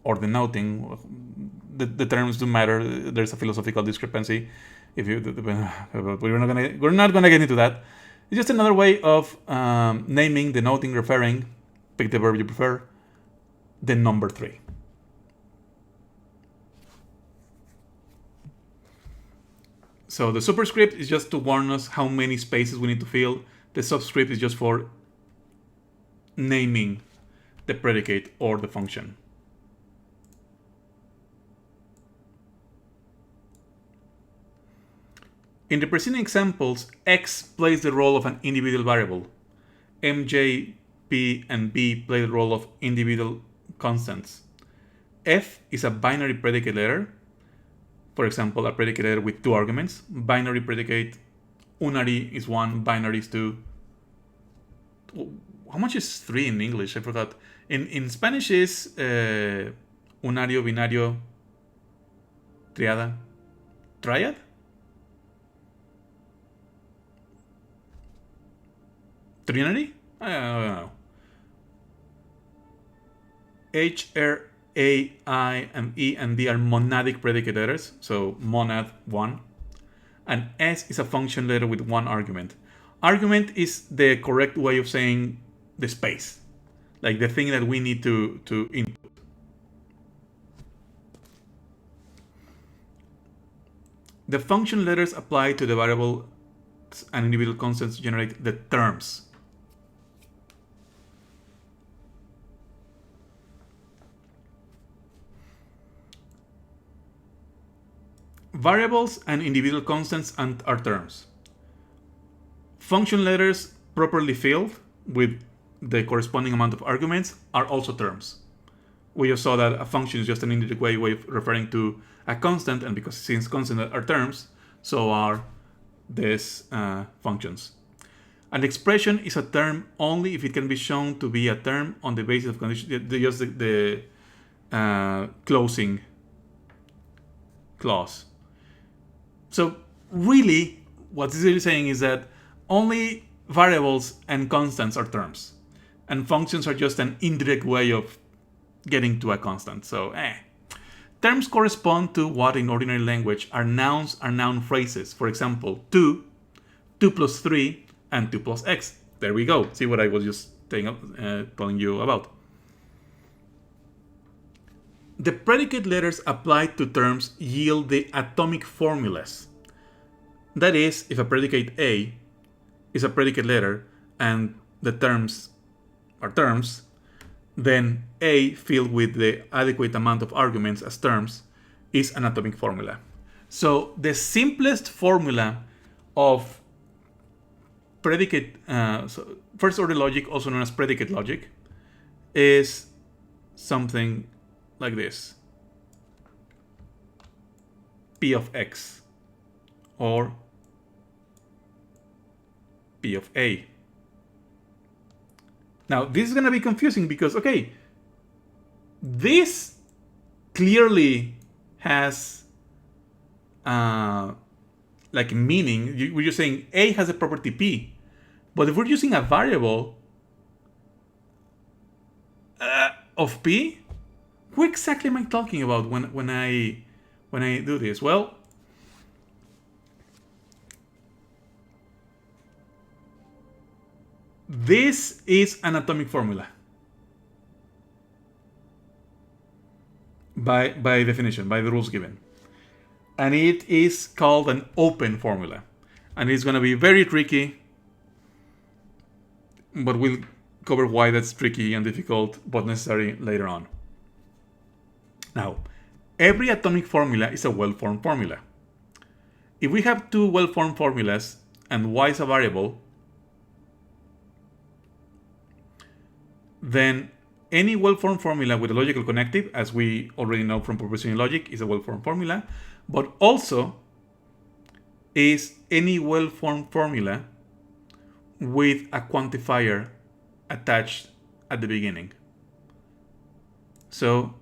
or denoting. The terms do matter. There's a philosophical discrepancy. If you, but we're not gonna get into that. It's just another way of naming, denoting, referring, pick the verb you prefer, the number 3. So the superscript is just to warn us how many spaces we need to fill. The subscript is just for naming the predicate or the function. In the preceding examples, x plays the role of an individual variable. M, J, P, and B play the role of individual constants. F is a binary predicate letter. For example, a predicate letter with 2 arguments. Binary predicate, unary is 1, binary is 2. How much is 3 in English? I forgot. In Spanish is unario, binario, triada, triad? Trinity? I don't know. H, R, A, I, and E and D are monadic predicate letters, so monad 1. And S is a function letter with 1 argument. Argument is the correct way of saying the space, like the thing that we need to input. The function letters apply to the variable and individual constants to generate the terms. Variables and individual constants are terms. Function letters properly filled with the corresponding amount of arguments are also terms. We just saw that a function is just an indirect way of referring to a constant, and because since constants are terms, so are these functions. An expression is a term only if it can be shown to be a term on the basis of condition, just the closing clause. So really, what this is saying is that only variables and constants are terms, and functions are just an indirect way of getting to a constant. So, terms correspond to what in ordinary language are nouns or noun phrases. For example, 2, 2 plus 3, and 2 plus x. There we go. See what I was just telling you about. The predicate letters applied to terms yield the atomic formulas. That is, if a predicate A is a predicate letter and the terms are terms, then A filled with the adequate amount of arguments as terms is an atomic formula. So the simplest formula of predicate, first order logic, also known as predicate logic, is something like this: P of X or P of A. Now this is going to be confusing because, okay, this clearly has like meaning. We're just saying A has a property P, but if we're using a variable of P, who exactly am I talking about when I do this? Well, this is an atomic formula by definition, by the rules given, and it is called an open formula, and it's going to be very tricky, but we'll cover why that's tricky and difficult but necessary later on. Now, every atomic formula is a well-formed formula. If we have two well-formed formulas and y is a variable, then any well-formed formula with a logical connective, as we already know from propositional logic, is a well-formed formula, but also is any well-formed formula with a quantifier attached at the beginning. So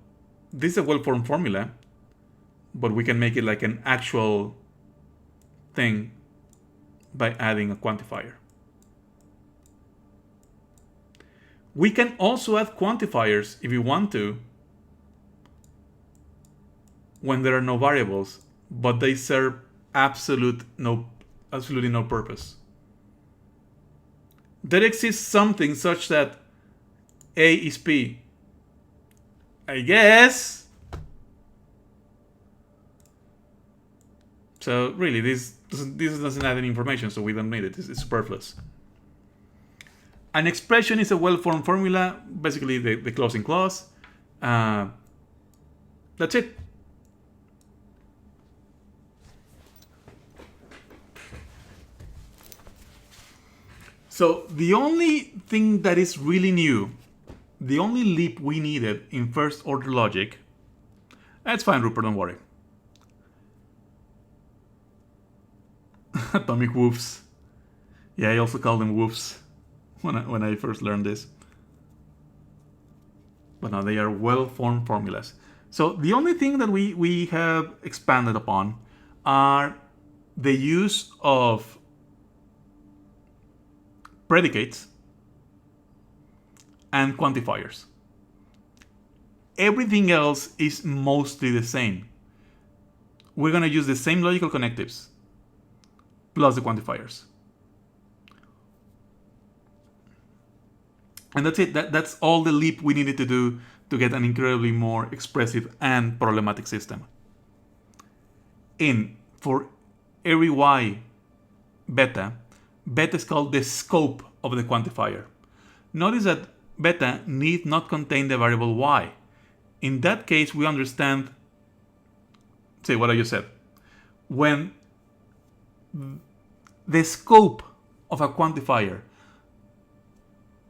this is a well-formed formula, but we can make it like an actual thing by adding a quantifier. We can also add quantifiers if we want to when there are no variables, but they serve absolutely no purpose. There exists something such that A is P. I guess. So really, this doesn't add any information, so we don't need it. It's superfluous. An expression is a well-formed formula, basically the closing clause. That's it. So the only thing that is really new, the only leap we needed in first order logic, that's fine, Rupert, don't worry. Atomic woofs. Yeah, I also call them woofs when I first learned this. But now they are well-formed formulas. So the only thing that we have expanded upon are the use of predicates and quantifiers. Everything else is mostly the same. We're going to use the same logical connectives plus the quantifiers. And that's it. That's all the leap we needed to do to get an incredibly more expressive and problematic system. For every y beta is called the scope of the quantifier. Notice that beta need not contain the variable y. In that case, we understand, say what I just said. When the scope of a quantifier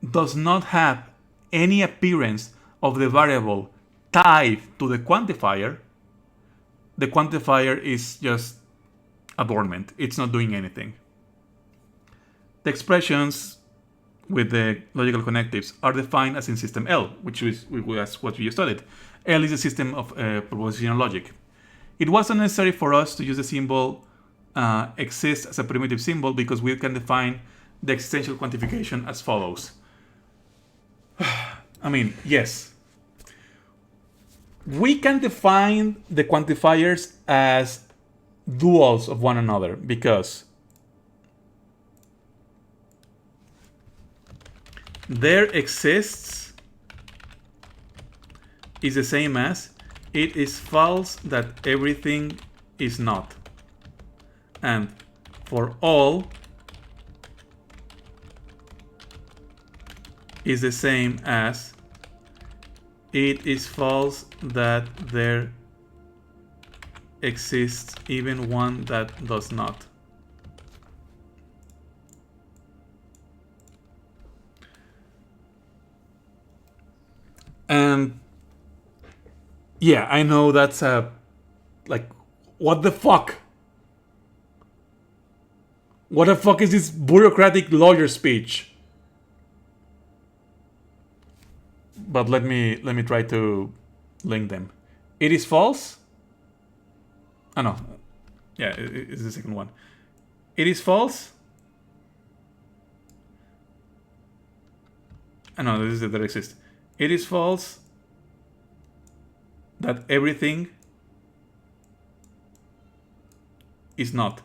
does not have any appearance of the variable tied to the quantifier is just adornment. It's not doing anything. The expressions with the logical connectives are defined as in system L, which is what we just studied. L is a system of propositional logic. It wasn't necessary for us to use the symbol exist as a primitive symbol because we can define the existential quantification as follows. I mean, yes. We can define the quantifiers as duals of one another because there exists is the same as it is false that everything is not. And for all is the same as it is false that there exists even one that does not. And yeah, I know that's like, what the fuck? What the fuck is this bureaucratic lawyer speech? But let me try to link them. It is false. Oh no, yeah, it's the second one. It is false. Oh no, this is that exists. It is false that everything is not.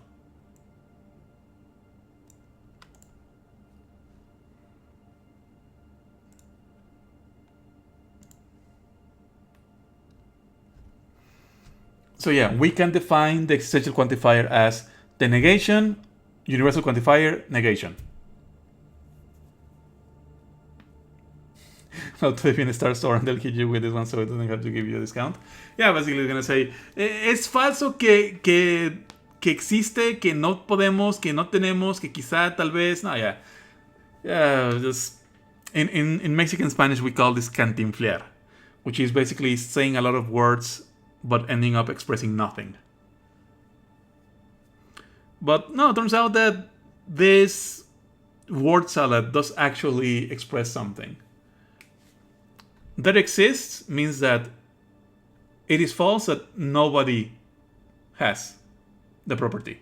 So yeah, we can define the existential quantifier as the negation, universal quantifier, negation. How to define a star store, and they'll hit you with this one so it doesn't have to give you a discount. Yeah, basically we're gonna say, es falso que existe, que no podemos, que no tenemos, que quizá, tal vez, no, yeah. Yeah, just, in Mexican Spanish we call this cantinflear, which is basically saying a lot of words but ending up expressing nothing. But no, it turns out that this word salad does actually express something. That exists means that it is false that nobody has the property.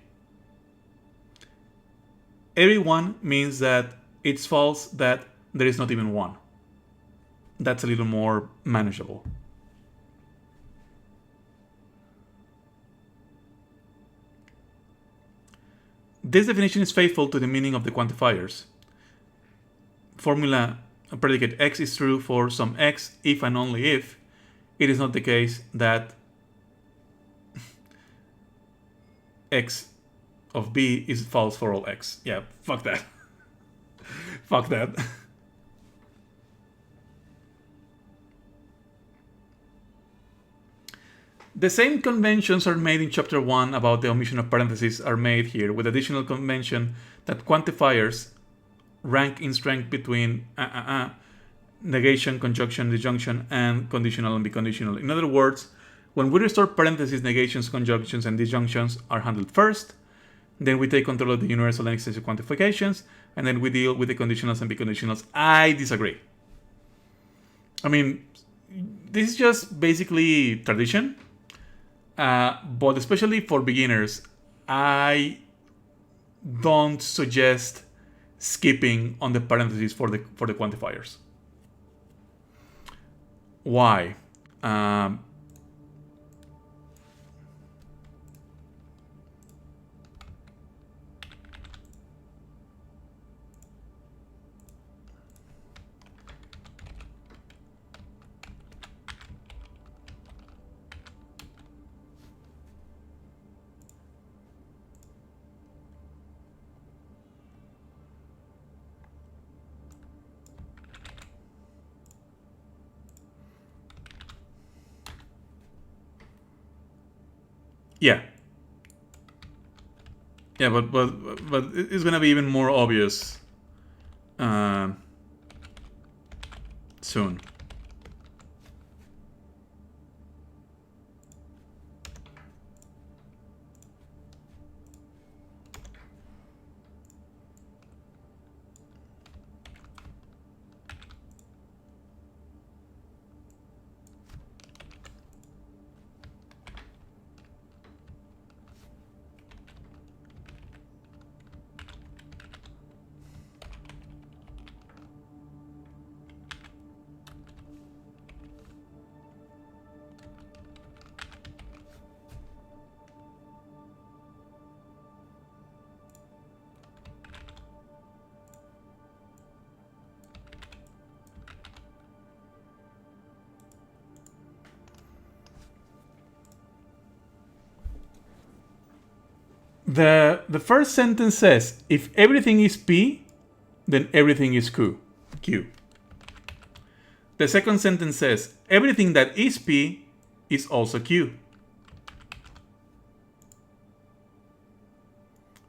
Everyone means that it's false that there is not even one. That's a little more manageable. This definition is faithful to the meaning of the quantifiers. Formula predicate x is true for some x if and only if it is not the case that x of b is false for all x. Yeah, fuck that. Fuck that. The same conventions are made in chapter 1 about the omission of parentheses are made here, with additional convention that quantifiers rank in strength between negation, conjunction, disjunction, and conditional and biconditional. In other words, when we restore parentheses, negations, conjunctions, and disjunctions are handled first, then we take control of the universal and extensive quantifications, and then we deal with the conditionals and biconditionals. I disagree. I mean, this is just basically tradition, but especially for beginners, I don't suggest skipping on the parentheses for the quantifiers. Why? Yeah. Yeah, but it's gonna be even more obvious soon. The first sentence says, if everything is P, then everything is Q. The second sentence says, everything that is P is also Q.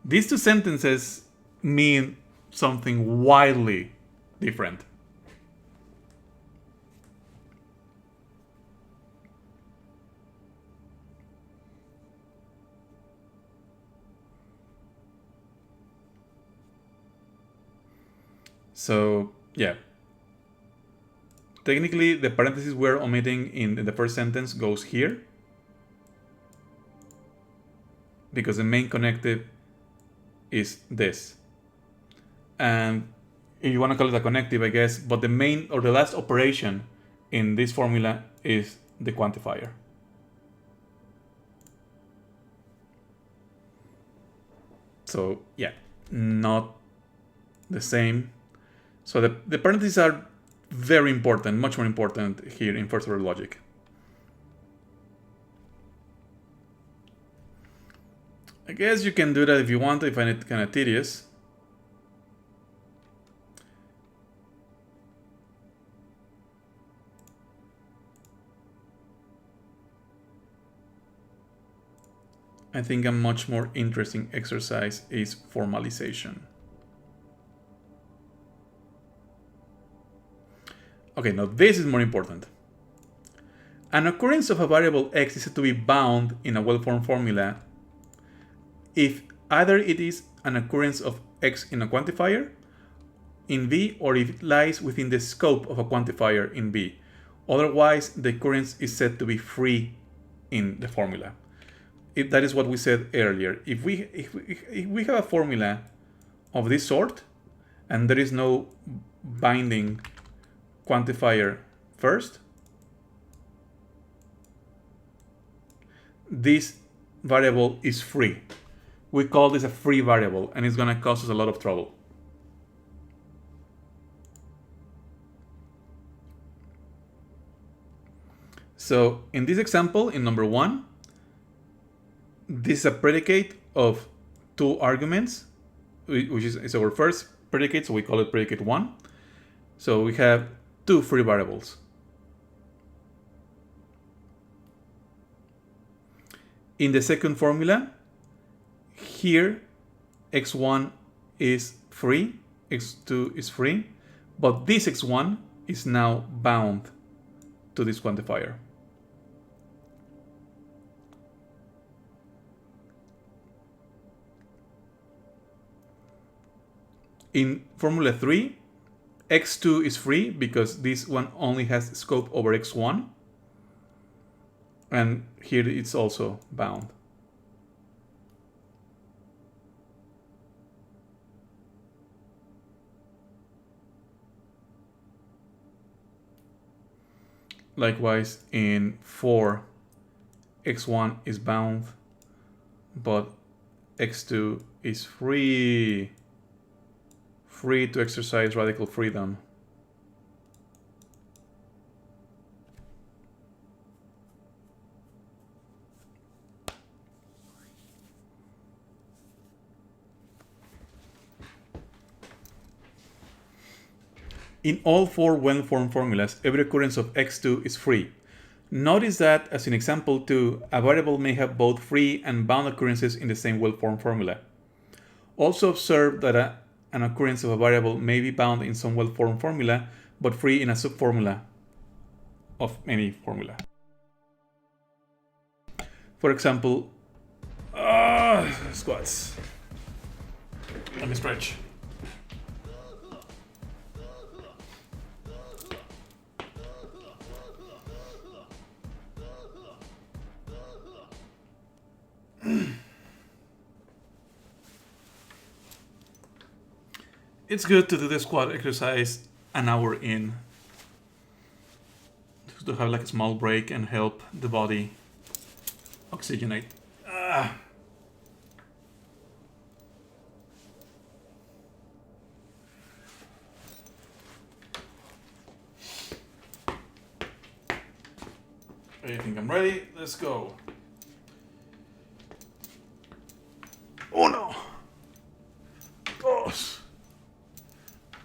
These two sentences mean something wildly different. So, yeah. Technically, the parentheses we're omitting in the first sentence goes here, because the main connective is this. And if you want to call it a connective, I guess, but the main or the last operation in this formula is the quantifier. So, yeah, not the same. So the parentheses are very important, much more important here in first order logic. I guess you can do that if you want. I find it kind of tedious. I think a much more interesting exercise is formalization. Okay, now this is more important. An occurrence of a variable x is said to be bound in a well-formed formula if either it is an occurrence of x in a quantifier in V or if it lies within the scope of a quantifier in V. Otherwise, the occurrence is said to be free in the formula. If that is what we said earlier. If we have a formula of this sort and there is no binding quantifier first, this variable is free. We call this a free variable and it's going to cause us a lot of trouble. So in this example, in number 1, this is a predicate of 2 arguments, which is our first predicate, so we call it predicate 1. So we have 2 free variables. In the second formula, here x1 is free, x2 is free, but this x1 is now bound to this quantifier. In formula 3, x2 is free because this one only has scope over x1. And here it's also bound. Likewise, in 4, x1 is bound, but x2 is free to exercise radical freedom. In all 4 well-formed formulas, every occurrence of x2 is free. Notice that, as in example 2, a variable may have both free and bound occurrences in the same well-formed formula. Also observe that an occurrence of a variable may be bound in some well-formed formula, but free in a subformula of any formula. For example, squats. Let me stretch. It's good to do the squat exercise an hour in, just to have like a small break and help the body oxygenate. I think I'm ready. Let's go. 1, 2,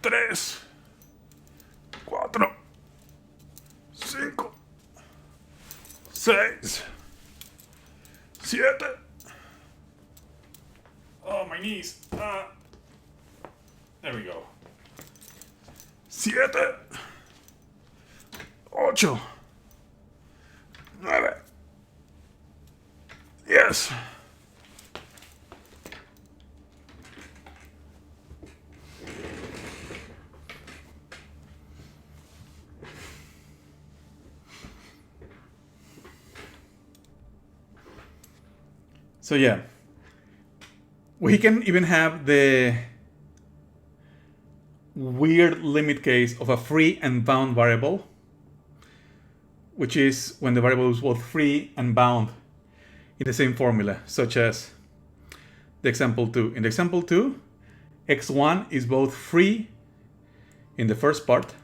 3, 4, 5, 6, 7. Oh, my knees. There we go. 7, 8, 9. Yes. So yeah, we can even have the weird limit case of a free and bound variable, which is when the variable is both free and bound in the same formula, such as the example 2. In the example 2, x1 is both free in the first part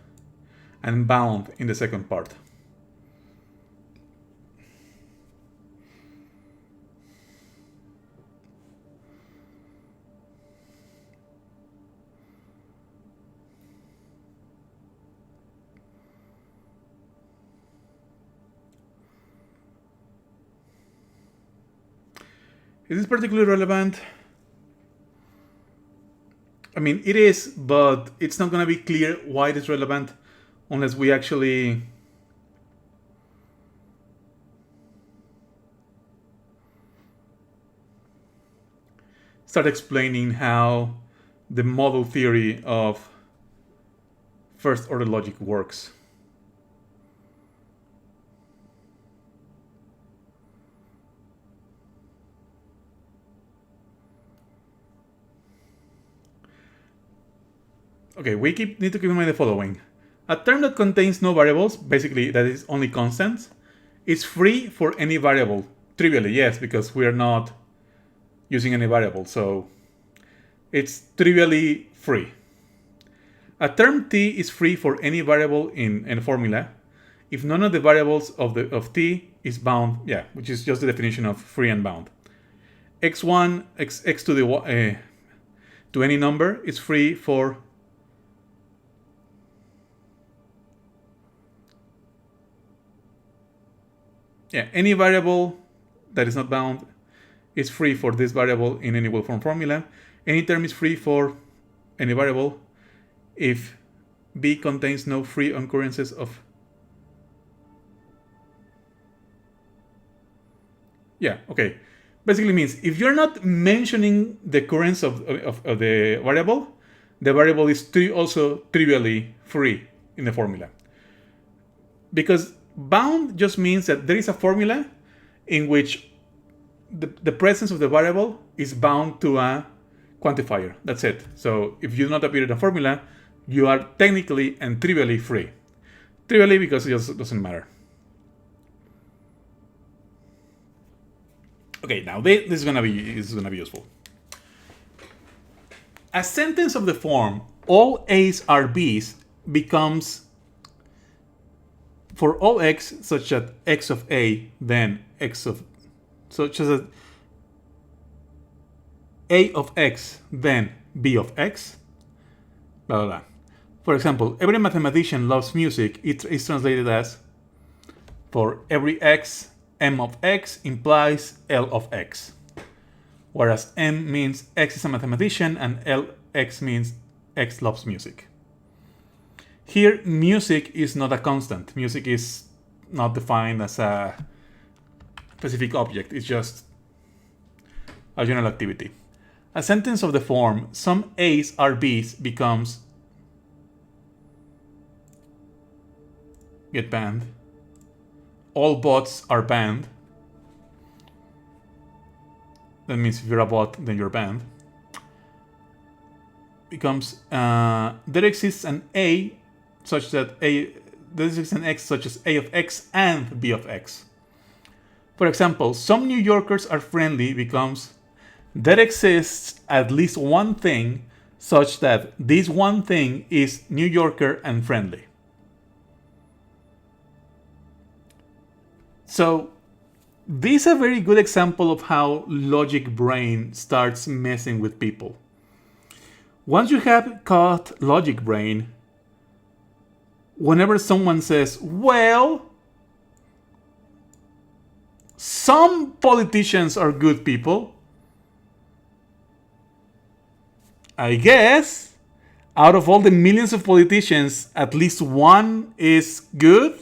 and bound in the second part. Is this particularly relevant? I mean, it is, but it's not going to be clear why it is relevant unless we actually start explaining how the model theory of first order logic works. Okay, we need to keep in mind the following. A term that contains no variables, basically that is only constants, is free for any variable. Trivially, yes, because we are not using any variable, so it's trivially free. A term t is free for any variable in a formula if none of the variables of t is bound, yeah, which is just the definition of free and bound. x1, x to the to any number is free for any variable that is not bound is free for this variable in any well-formed formula. Any term is free for any variable if B contains no free occurrences of... Yeah, okay. Basically means if you're not mentioning the occurrence of the variable is also trivially free in the formula. Because bound just means that there is a formula in which the presence of the variable is bound to a quantifier. That's it. So if you do not appear in a formula, you are technically and trivially free. Trivially because it just doesn't matter. Okay, now this is gonna be useful. A sentence of the form all A's are B's becomes for all x such that x of A then x of such as A of x then B of x, blah blah blah. For example, every mathematician loves music. It is translated as for every x, M of x implies L of x. Whereas M means x is a mathematician and Lx means x loves music. Here, music is not a constant. Music is not defined as a specific object. It's just a general activity. A sentence of the form, some A's are B's becomes, get banned, all bots are banned. That means if you're a bot, then you're banned. Becomes, there exists an A such that there exists an X such as A of X and B of X. For example, some New Yorkers are friendly becomes there exists at least one thing such that this one thing is New Yorker and friendly. So this is a very good example of how logic brain starts messing with people. Once you have caught logic brain, whenever someone says, well, some politicians are good people, I guess out of all the millions of politicians, at least one is good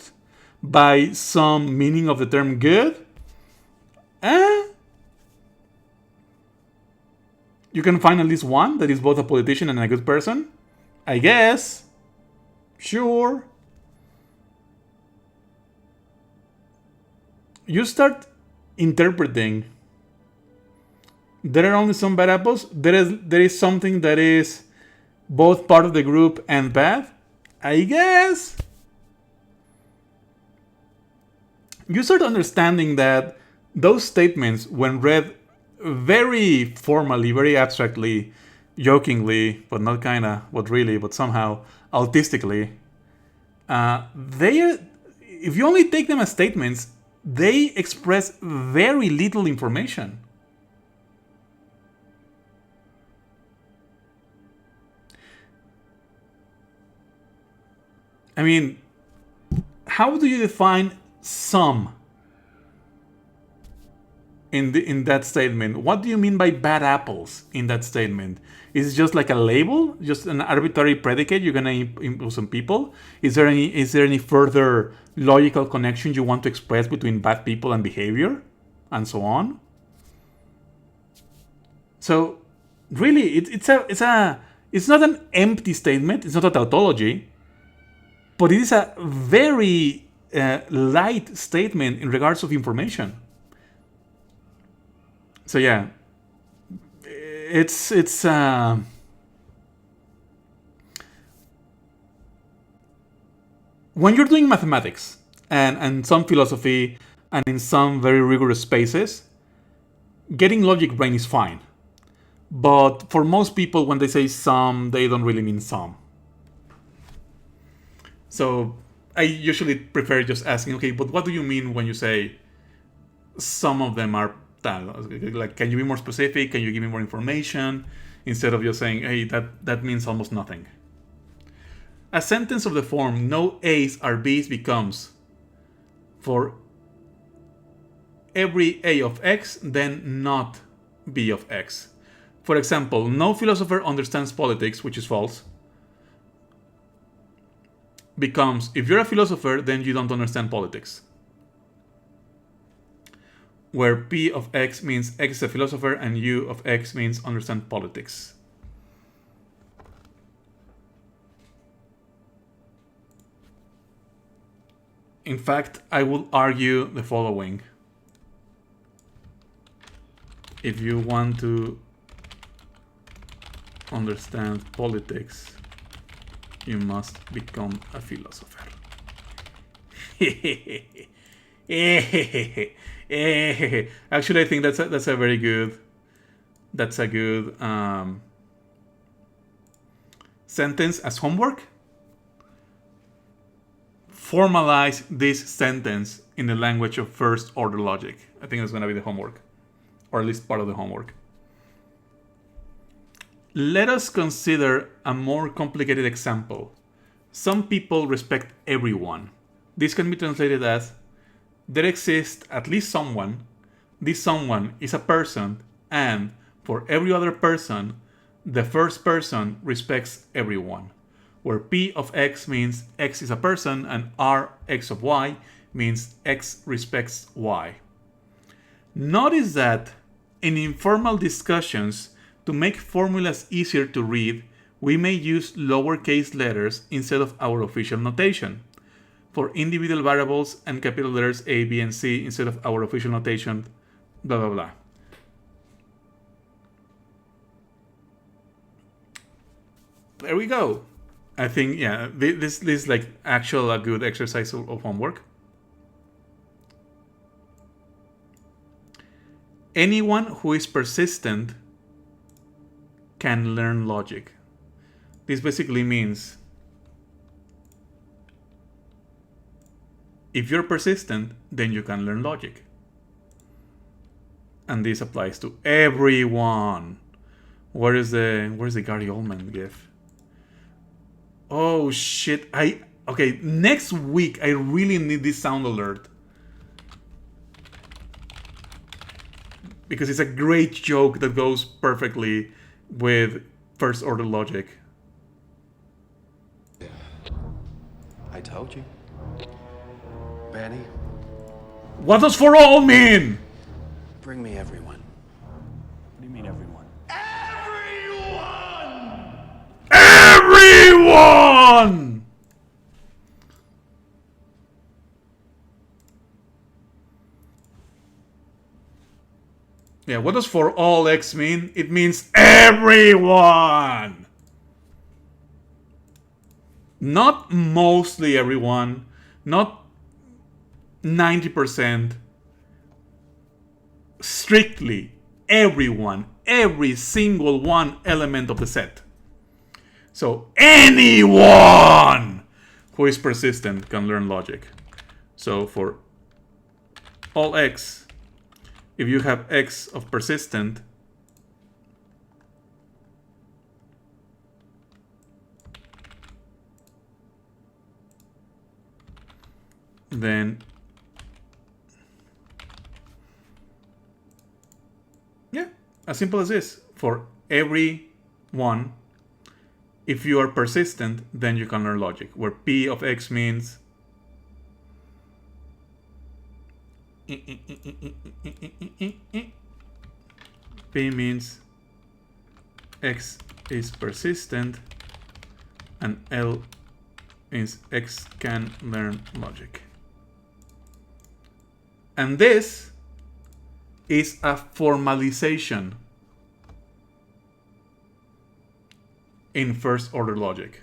by some meaning of the term good. You can find at least one that is both a politician and a good person, I guess. Sure. You start interpreting. There are only some bad apples. There is something that is both part of the group and bad, I guess. You start understanding that those statements, when read very formally, very abstractly, jokingly, but not kinda, but really, but somehow autistically, if you only take them as statements, they express very little information. I mean, how do you define some in that statement? What do you mean by bad apples in that statement? Is it just like a label, just an arbitrary predicate you're gonna impose on people? Is there any further logical connection you want to express between bad people and behavior, and so on? So really, it's not an empty statement. It's not a tautology. But it is a very light statement in regards of information. So yeah, it's when you're doing mathematics and some philosophy and in some very rigorous spaces, getting logic brain is fine. But for most people, when they say some, they don't really mean some. So I usually prefer just asking, okay, but what do you mean when you say some of them are tal? Like, can you be more specific? Can you give me more information? Instead of just saying, hey, that means almost nothing. A sentence of the form, no A's are B's becomes, for every A of X, then not B of X. For example, no philosopher understands politics, which is false, becomes, if you're a philosopher, then you don't understand politics. Where P of X means X is a philosopher and U of X means understand politics. In fact, I will argue the following. If you want to understand politics, you must become a philosopher. Actually, I think that's a very good sentence as homework. Formalize this sentence in the language of first order logic. I think that's going to be the homework, or at least part of the homework. Let us consider a more complicated example. Some people respect everyone. This can be translated as, there exists at least someone. This someone is a person, and for every other person, the first person respects everyone. Where P of X means X is a person, and Rx of Y means X respects Y. Notice that in informal discussions, to make formulas easier to read, we may use lowercase letters instead of our official notation. For individual variables and capital letters A, B, and C instead of our official notation, blah, blah, blah. There we go. I think, yeah, this is like actual a good exercise of homework. Anyone who is persistent can learn logic. This basically means if you're persistent, then you can learn logic. And this applies to everyone. Where's the Gary Oldman gif? Oh shit, okay, next week I really need this sound alert. Because it's a great joke that goes perfectly with first order logic. I told you. Betty, What does for all mean? bring me everyone. What do you mean everyone? Everyone! Yeah, what does for all X mean? It means everyone! Not mostly everyone, not 90%. Strictly everyone, every single one element of the set. So anyone who is persistent can learn logic. So for all X, if you have X of persistent, then yeah, as simple as this. For every one, if you are persistent, then you can learn logic. Where P of X means P means X is persistent and L is X can learn logic. And this is a formalization in first order logic.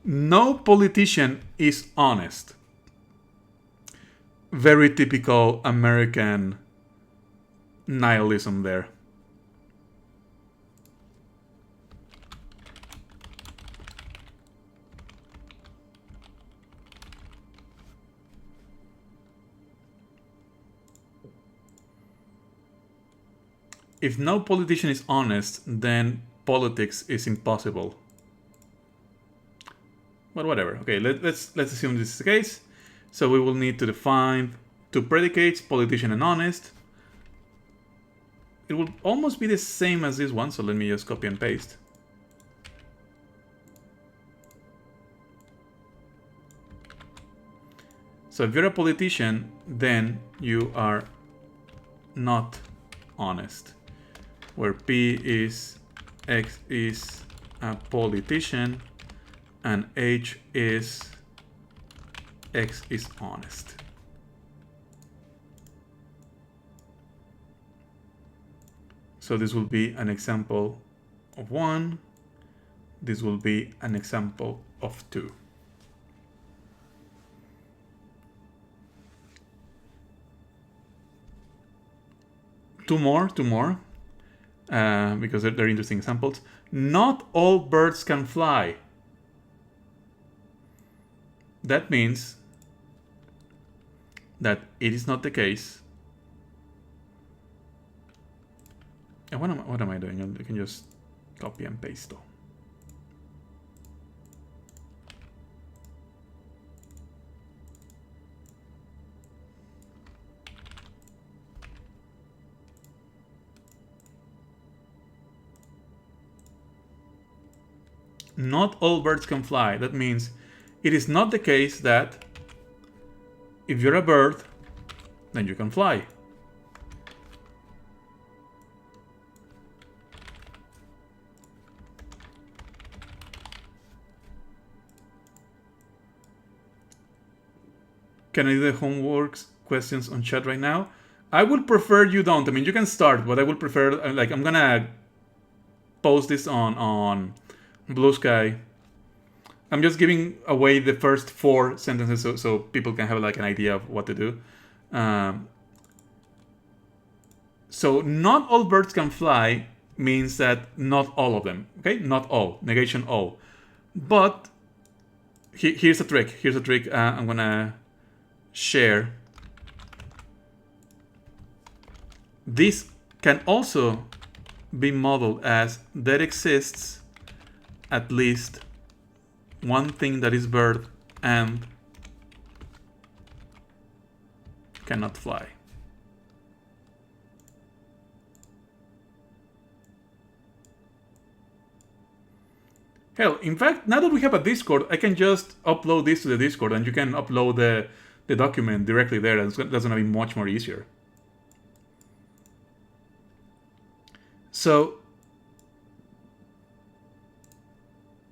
No politician is honest. Very typical American nihilism there. If no politician is honest, then politics is impossible. But whatever. Okay, let's assume this is the case. So we will need to define two predicates, politician and honest. It will almost be the same as this one, so let me just copy and paste. So if you're a politician, then you are not honest. Where P is X is a politician and H is X is honest. So this will be an example of 1. This will be an example of 2. Two more, because they're interesting examples. Not all birds can fly. That means that it is not the case. And what am I doing? I can just copy and paste though. Not all birds can fly. That means it is not the case that if you're a bird, then you can fly. Can I do the homework questions on chat right now? I would prefer you don't. I mean, you can start, but I would prefer, like, I'm gonna post this on Blue Sky. I'm just giving away the first 4 sentences so people can have like an idea of what to do. So not all birds can fly means that not all of them. Okay, not all. Negation all. But here's a trick. Here's a trick. I'm gonna share. This can also be modeled as there exists at least one thing that is bird and cannot fly. Hell, in fact, now that we have a Discord, I can just upload this to the Discord and you can upload the document directly there. That's going to be much more easier. So,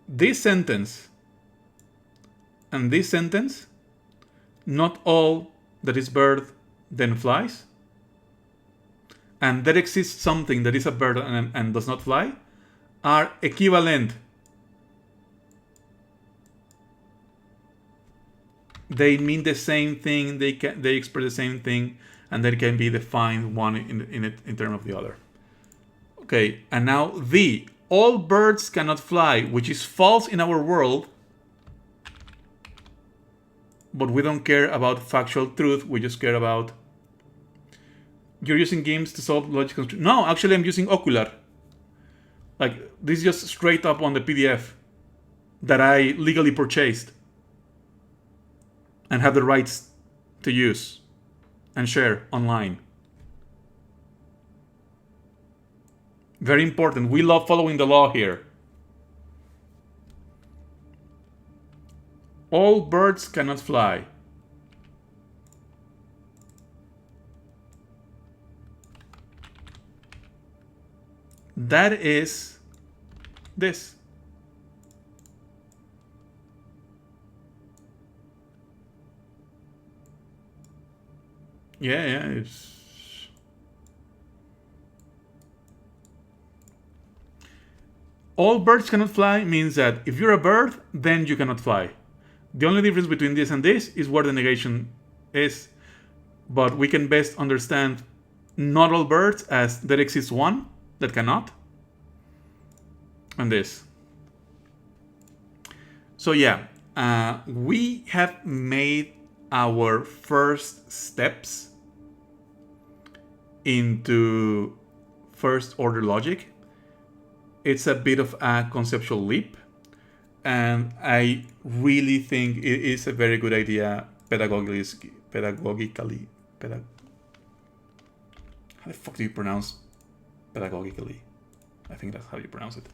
this sentence and this sentence, not all that is bird then flies, and there exists something that is a bird and does not fly, are equivalent. They mean the same thing, they express the same thing, and they can be defined one in terms of the other. Okay, and now the all birds cannot fly, which is false in our world, but we don't care about factual truth, we just care about... You're using games to solve logical... No, actually I'm using Ocular. Like, this is just straight up on the PDF that I legally purchased and have the rights to use and share online. Very important. We love following the law here. All birds cannot fly. that is this. Yeah, it's... All birds cannot fly means that if you're a bird, then you cannot fly. The only difference between this and this is where the negation is. But we can best understand not all birds as there exists one that cannot. And this. So yeah, we have made our first steps into first order logic. It's a bit of a conceptual leap, and I really think it is a very good idea pedagogically. How the fuck do you pronounce pedagogically? I think that's how you pronounce it.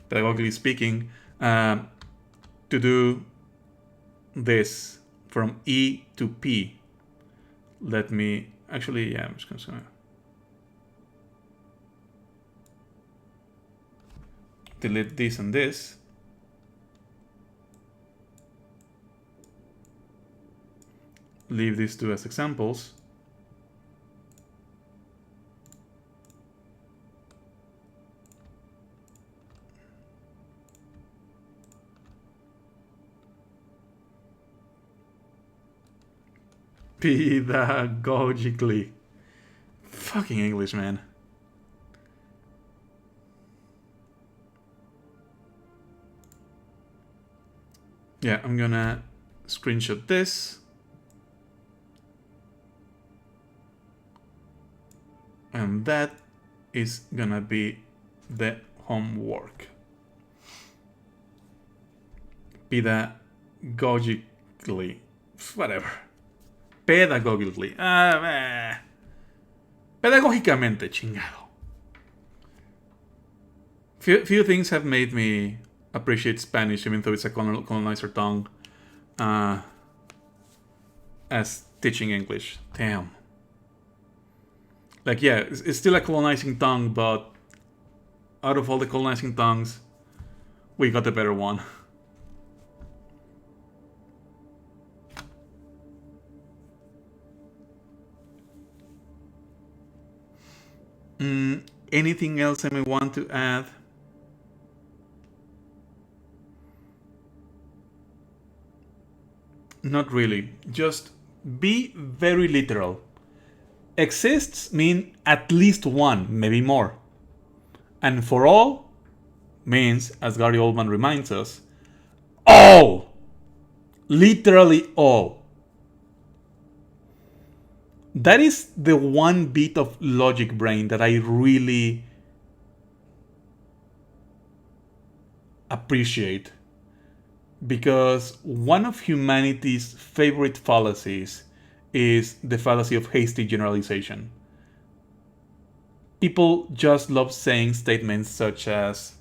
Pedagogically speaking, to do this from E to P. Let me actually, yeah, I'm just gonna delete this and this. Leave these two as examples. Pedagogically. Fucking English, man. Yeah, I'm gonna screenshot this. And that is gonna be the homework. Pedagogically. Whatever. Pedagogically. Pedagógicamente, chingado. Few things have made me appreciate Spanish, even though it's a colonizer tongue, as teaching English. Damn. Like, yeah, it's still a colonizing tongue, but out of all the colonizing tongues, we got the better one. Anything else I may want to add? Not really. Just be very literal. Exists mean at least one, maybe more. And for all means, as Gary Oldman reminds us, all. Literally all. That is the one bit of logic brain that I really appreciate. Because one of humanity's favorite fallacies is the fallacy of hasty generalization. People just love saying statements such as,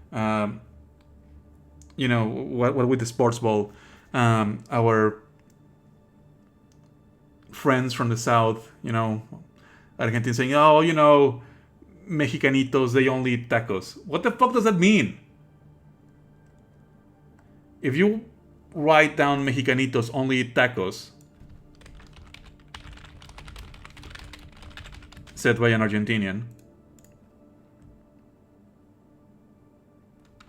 what with the sports ball, our friends from the South, Argentine saying, Mexicanitos, they only eat tacos. What the fuck does that mean? If you write down Mexicanitos only eat tacos, said by an Argentinian,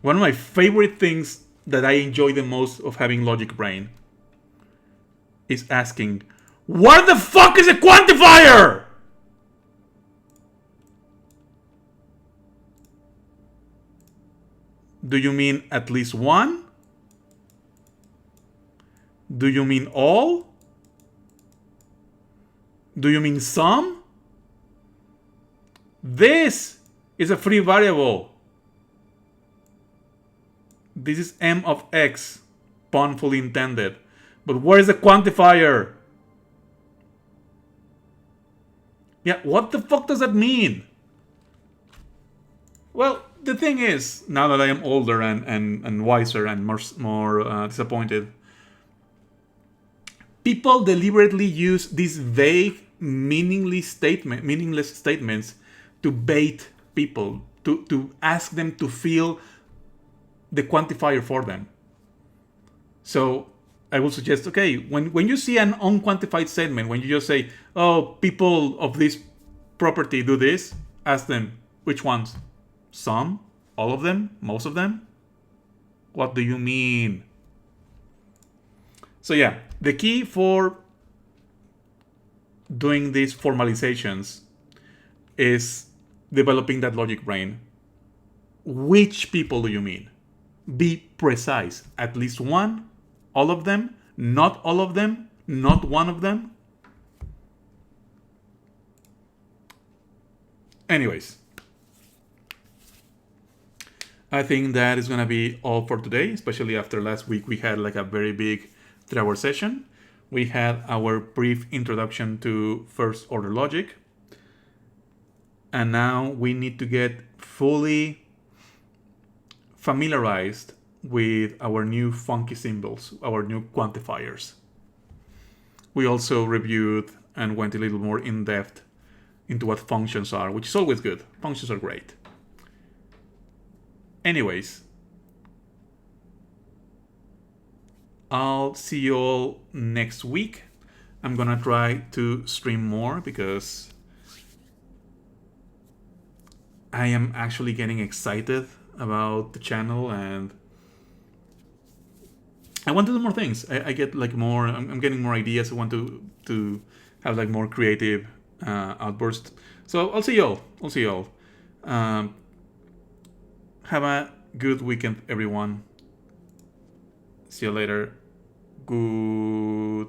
one of my favorite things that I enjoy the most of having logic brain is asking, what the fuck is a quantifier? Do you mean at least one? Do you mean all? Do you mean some? This is a free variable. This is m of x, pun fully intended. But where is the quantifier? Yeah, what the fuck does that mean? Well, the thing is, now that I am older and wiser and more disappointed, people deliberately use these vague, meaningless statements to bait people, to ask them to fill the quantifier for them. So I will suggest, okay, when you see an unquantified statement, when you just say, oh, people of this property do this, ask them, which ones? Some? All of them? Most of them? What do you mean? So yeah, the key for doing these formalizations is developing that logic brain. Which people do you mean? Be precise. At least one, all of them, not all of them, not one of them. Anyways, I think that is going to be all for today, especially after last week we had like a very big 3-hour session. We had our brief introduction to first order logic. And now we need to get fully familiarized with our new funky symbols, our new quantifiers. We also reviewed and went a little more in depth into what functions are, which is always good. Functions are great. Anyways, I'll see you all next week. I'm gonna try to stream more because I am actually getting excited about the channel and I want to do more things. I get like more, I'm getting more ideas. I want to have like more creative outbursts. So I'll see you all. I'll see you all. Have a good weekend, everyone. See you later. Goodbye.